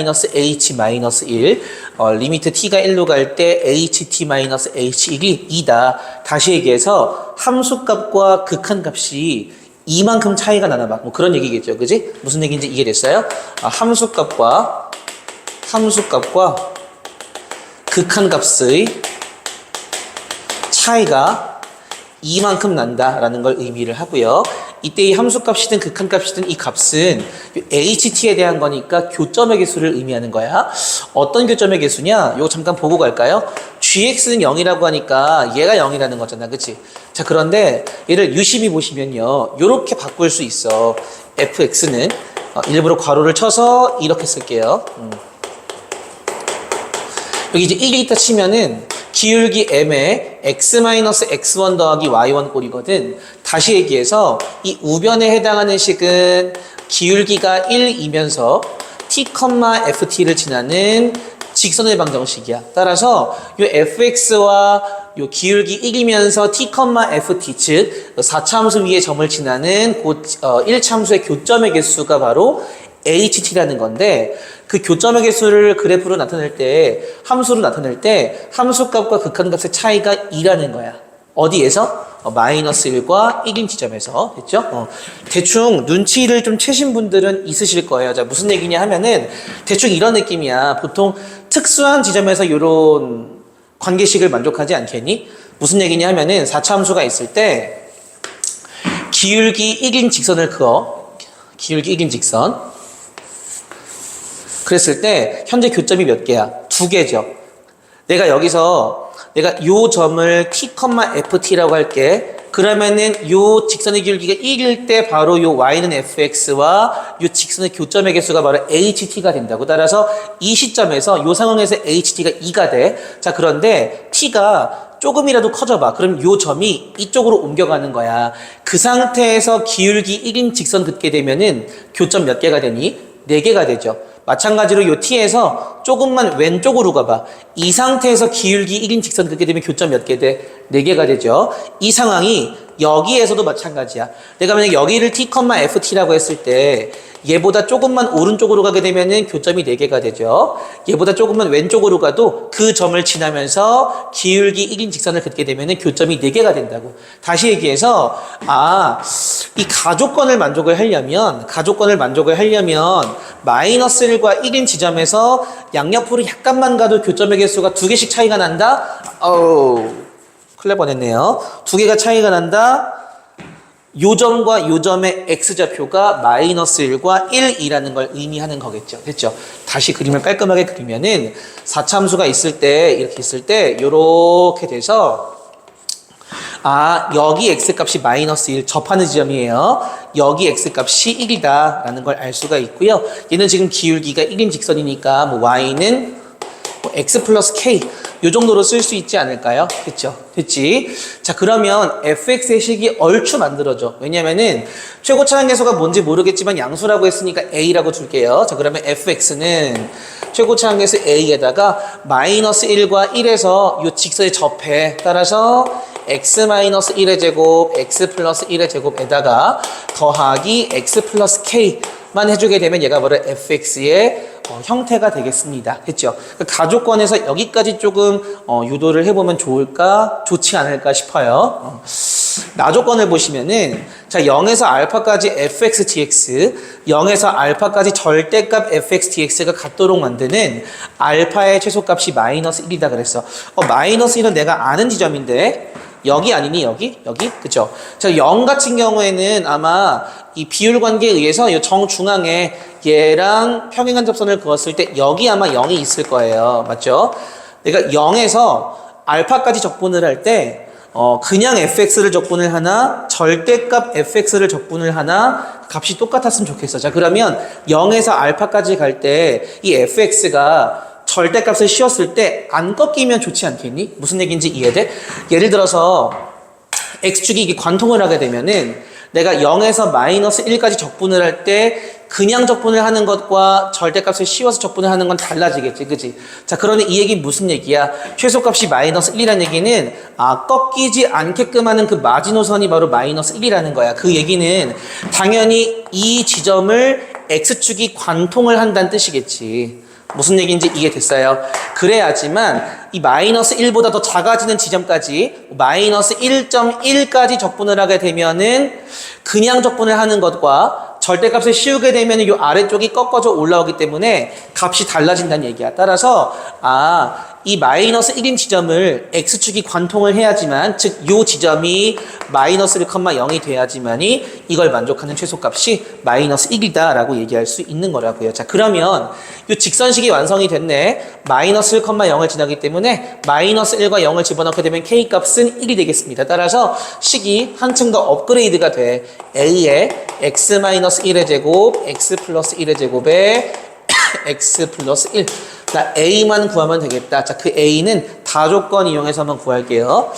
리미트 t가 1로 갈 때 ht-h1이 2다. 다시 얘기해서 함수값과 극한값이 이만큼 차이가 나나 봐. 뭐 그런 얘기겠죠. 그지? 무슨 얘기인지 이해됐어요? 함수값과 극한값의 차이가 이만큼 난다라는 걸 의미를 하고요. 이때 이 함수값이든 극한값이든 이 값은 ht에 대한 거니까 교점의 개수를 의미하는 거야. 어떤 교점의 개수냐? 이거 잠깐 보고 갈까요? gx는 0이라고 하니까 얘가 0이라는 거잖아. 그치? 자, 그런데 얘를 유심히 보시면요. 요렇게 바꿀 수 있어. fx는 일부러 괄호를 쳐서 이렇게 쓸게요. 여기 이제 1이 있다 치면은 기울기 m에 x-x1 더하기 y1 꼴이거든. 다시 얘기해서 이 우변에 해당하는 식은 기울기가 1이면서 t, ft를 지나는 직선의 방정식이야. 따라서 이 fx와 요 기울기 1이면서 t, ft, 즉 4차함수 위에 점을 지나는 그 1차함수의 교점의 개수가 바로 ht라는 건데, 그 교점의 개수를 그래프로 나타낼 때, 함수로 나타낼 때 함수값과 극한값의 차이가 2라는 거야. 어디에서? 마이너스 1과 1인 지점에서. 됐죠? 대충 눈치를 좀 채신 분들은 있으실 거예요. 자, 무슨 얘기냐 하면은 대충 이런 느낌이야. 보통 특수한 지점에서 이런 관계식을 만족하지 않겠니? 무슨 얘기냐 하면은 4차함수가 있을 때 기울기 1인 직선을 그어. 기울기 1인 직선. 그랬을 때 현재 교점이 몇 개야? 두 개죠. 내가 여기서 내가 요 점을 t, ft라고 할게. 그러면은 요 직선의 기울기가 1일 때 바로 요 y는 fx와 요 직선의 교점의 개수가 바로 ht가 된다고. 따라서 이 시점에서 요 상황에서 ht가 2가 돼. 자, 그런데 t가 조금이라도 커져봐. 그럼 요 점이 이쪽으로 옮겨가는 거야. 그 상태에서 기울기 1인 직선 긋게 되면은 교점 몇 개가 되니? 4개가 되죠. 마찬가지로 요 t에서 조금만 왼쪽으로 가봐. 이 상태에서 기울기 1인 직선 긋게 되면 교점 몇 개 돼? 4개가 되죠. 이 상황이 여기에서도 마찬가지야. 내가 만약 여기를 t, ft라고 했을 때 얘보다 조금만 오른쪽으로 가게 되면은 교점이 4개가 되죠. 얘보다 조금만 왼쪽으로 가도 그 점을 지나면서 기울기 1인 직선을 긋게 되면은 교점이 4개가 된다고. 다시 얘기해서 이 가족권을 만족을 하려면 마이너스 1과 1인 지점에서 양옆으로 약간만 가도 교점의 개수가 2개씩 차이가 난다? 큰일 날 뻔했네요. 2개가 차이가 난다? 요 점과 요 점의 x좌표가 마이너스 1과 1이라는 걸 의미하는 거겠죠. 됐죠? 다시 그림을 깔끔하게 그리면은 4참수가 있을 때, 이렇게 있을 때, 요렇게 돼서, 여기 x값이 마이너스 1 접하는 지점이에요. 여기 x값이 1이다 라는 걸 알 수가 있고요. 얘는 지금 기울기가 1인 직선이니까 뭐 y는 x 플러스 k 요 정도로 쓸 수 있지 않을까요? 됐죠? 됐지? 자, 그러면 fx의 식이 얼추 만들어져. 왜냐면은 최고 차항계수가 뭔지 모르겠지만 양수라고 했으니까 a라고 줄게요. 자, 그러면 fx는 최고 차항계수 a에다가 마이너스 1과 1에서 요 직선의 접해. 따라서 x-1의 제곱, x 플러스 1의 제곱에다가 더하기 x 플러스 k만 해주게 되면 얘가 바로 fx의 형태가 되겠습니다. 했죠? 가족권에서 여기까지 조금 유도를 해보면 좋지 않을까 싶어요. 나조건을 보시면은 자 0에서 알파까지 fx dx 0에서 알파까지 절대값 fx dx가 같도록 만드는 알파의 최소값이 마이너스 1이다 그랬어. 마이너스 1은 내가 아는 지점인데 여기 아니니 여기? 그쵸? 자, 0 같은 경우에는 아마 이 비율 관계에 의해서 이 정중앙에 얘랑 평행한 접선을 그었을 때 여기 아마 0이 있을 거예요. 맞죠? 그러니까 0에서 알파까지 적분을 할 때 그냥 fx를 적분을 하나 절대값 fx를 적분을 하나 값이 똑같았으면 좋겠어. 자, 그러면 0에서 알파까지 갈 때 이 fx가 절대값을 씌웠을 때 안 꺾이면 좋지 않겠니? 무슨 얘기인지 이해돼? 예를 들어서 x축이 이게 관통을 하게 되면은 내가 0에서 마이너스 1까지 적분을 할 때 그냥 적분을 하는 것과 절대값을 씌워서 적분을 하는 건 달라지겠지, 그지? 자, 그러니 이 얘기 무슨 얘기야? 최소값이 마이너스 1이라는 얘기는 꺾이지 않게끔 하는 그 마지노선이 바로 마이너스 1이라는 거야. 그 얘기는 당연히 이 지점을 x축이 관통을 한다는 뜻이겠지. 무슨 얘기인지 이해됐어요? 그래야지만 이 마이너스 1보다 더 작아지는 지점까지 마이너스 1.1까지 적분을 하게 되면은 그냥 적분을 하는 것과 절대값을 씌우게 되면 이 아래쪽이 꺾어져 올라오기 때문에 값이 달라진다는 얘기야. 따라서 이 마이너스 1인 지점을 x축이 관통을 해야지만 즉 이 지점이 마이너스 1,0이 돼야지만이 이걸 만족하는 최소값이 마이너스 1이다 라고 얘기할 수 있는 거라고요. 자, 그러면 이 직선식이 완성이 됐네. 마이너스 1,0을 지나기 때문에 마이너스 1과 0을 집어넣게 되면 k값은 1이 되겠습니다. 따라서 식이 한층 더 업그레이드가 돼. a의 x-1의 제곱, x 플러스 1의 제곱에 x 플러스 1. 나 a만 구하면 되겠다. 자, 그 a는 다조건 이용해서 한번 구할게요.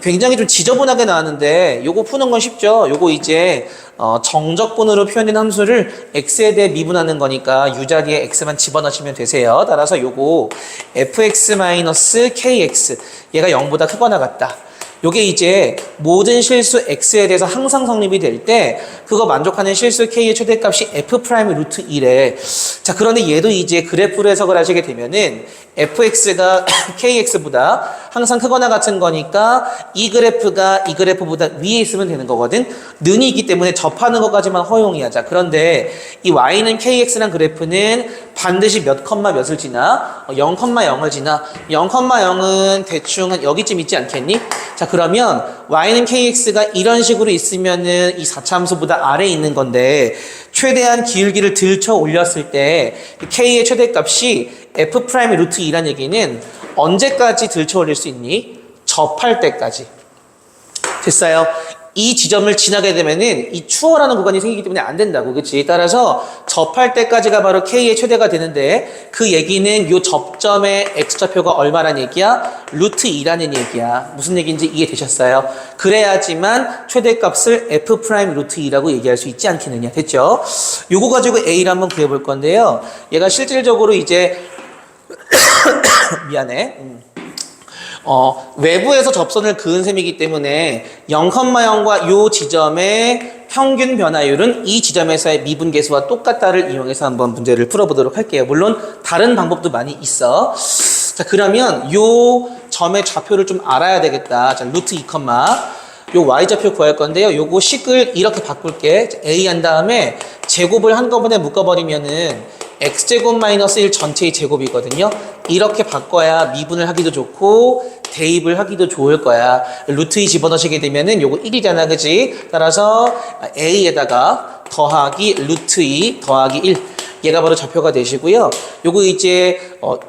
굉장히 좀 지저분하게 나왔는데 요거 푸는 건 쉽죠. 요거 이제 정적분으로 표현된 함수를 x에 대해 미분하는 거니까 u 자리에 x만 집어넣으시면 되세요. 따라서 요거 fx-kx 얘가 0보다 크거나 같다. 요게 이제 모든 실수 x에 대해서 항상 성립이 될 때 그거 만족하는 실수 k의 최대값이 f 프라임 루트 1에 자, 그런데 얘도 이제 그래프로 해석을 하시게 되면은 fx가 kx보다 항상 크거나 같은 거니까 이 그래프가 이 그래프보다 위에 있으면 되는 거거든. 는이 있기 때문에 접하는 것까지만 허용이야. 자, 그런데 이 y는 kx란 그래프는 반드시 몇 컴마 몇을 지나? 0,0을 지나. 0,0은 대충 한 여기쯤 있지 않겠니? 자, 그러면 y는 kx가 이런 식으로 있으면은 이 4차함수보다 아래에 있는 건데 최대한 기울기를 들쳐 올렸을 때 K의 최대값이 F 프라임 루트 2라는 얘기는 언제까지 들쳐 올릴 수 있니? 접할 때까지. 됐어요? 이 지점을 지나게 되면은 이 추월하는 구간이 생기기 때문에 안 된다고. 그치? 따라서 접할 때까지가 바로 K의 최대가 되는데 그 얘기는 요 접점의 X좌표가 얼마란 얘기야? 루트 2라는 얘기야. 무슨 얘기인지 이해되셨어요? 그래야지만 최대값을 F 프라임 루트 2라고 얘기할 수 있지 않겠느냐. 됐죠? 요거 가지고 A를 한번 구해볼 건데요. 얘가 실질적으로 이제 미안해. 외부에서 접선을 그은 셈이기 때문에 0,0과 요 지점의 평균 변화율은 이 지점에서의 미분계수와 똑같다를 이용해서 한번 문제를 풀어보도록 할게요. 물론 다른 방법도 많이 있어. 자, 그러면 요 점의 좌표를 좀 알아야 되겠다. 자, 루트 2, 요 y좌표 구할 건데요. 요거 식을 이렇게 바꿀게. A 한 다음에 제곱을 한꺼번에 묶어버리면은 x제곱 마이너스 1 전체의 제곱이거든요. 이렇게 바꿔야 미분을 하기도 좋고 대입을 하기도 좋을 거야. 루트 2 집어넣으시게 되면은 요거 1이잖아. 그지? 따라서 a에다가 더하기 루트 2 더하기 1. 얘가 바로 좌표가 되시고요. 요거 이제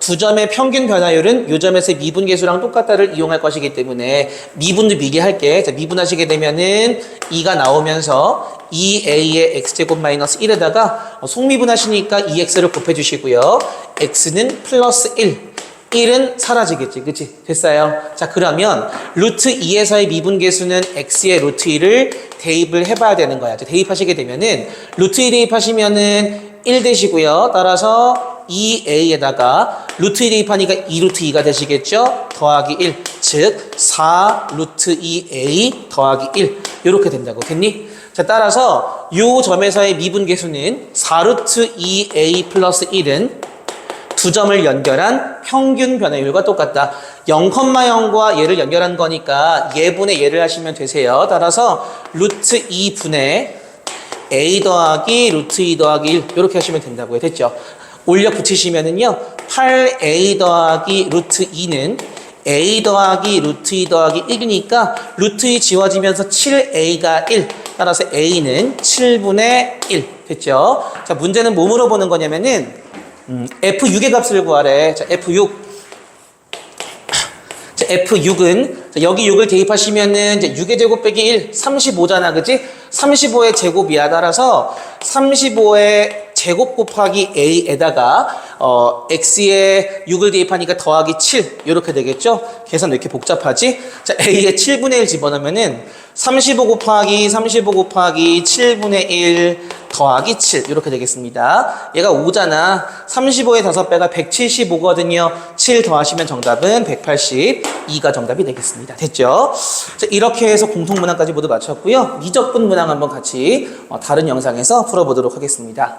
두 점의 평균 변화율은 요 점에서의 미분계수랑 똑같다를 이용할 것이기 때문에 미분도 미리 할게. 자, 미분하시게 되면은 2가 나오면서 2a의 x제곱 마이너스 1에다가 속미분 하시니까 2x를 곱해주시고요. x는 플러스 1. 1은 사라지겠지. 그치? 됐어요. 자, 그러면 루트 2에서의 미분계수는 x의 루트 2를 대입을 해봐야 되는 거야. 대입하시게 되면은 루트 2 대입하시면은 1 되시고요. 따라서 2a에다가 루트 2 대입하니까 2루트 2가 되시겠죠? 더하기 1. 즉 4루트 2a 더하기 1. 이렇게 된다고. 됐니? 자, 따라서 요 점에서의 미분계수는 4루트 2a 플러스 1은 두 점을 연결한 평균 변화율과 똑같다. 0,0과 얘를 연결한 거니까 얘분의 얘를 하시면 되세요. 따라서 루트 2분의 a 더하기 루트 2 더하기 1 이렇게 하시면 된다고요. 됐죠? 올려 붙이시면은요 8a 더하기 루트 2는 a 더하기 루트 2 더하기 1이니까 루트 2 지워지면서 7a가 1. 따라서 a는 7분의 1. 됐죠? 자, 문제는 뭐 물어보는 거냐면은 F6의 값을 구하래. 자, F6. 자, F6은 자, 여기 6을 대입하시면은 이제 6의 제곱 빼기 1, 35잖아. 그치? 35의 제곱이야. 따라서 35의 제곱 곱하기 a에다가 x에 6을 대입하니까 더하기 7 이렇게 되겠죠? 계산 왜 이렇게 복잡하지? 자, a에 7분의 1 집어넣으면은 35 곱하기 7분의 1 더하기 7 이렇게 되겠습니다. 얘가 5잖아. 35의 5배가 175거든요. 7 더하시면 정답은 182가 정답이 되겠습니다. 됐죠? 자, 이렇게 해서 공통문항까지 모두 마쳤고요. 미적분 문항 한번 같이 다른 영상에서 풀어보도록 하겠습니다.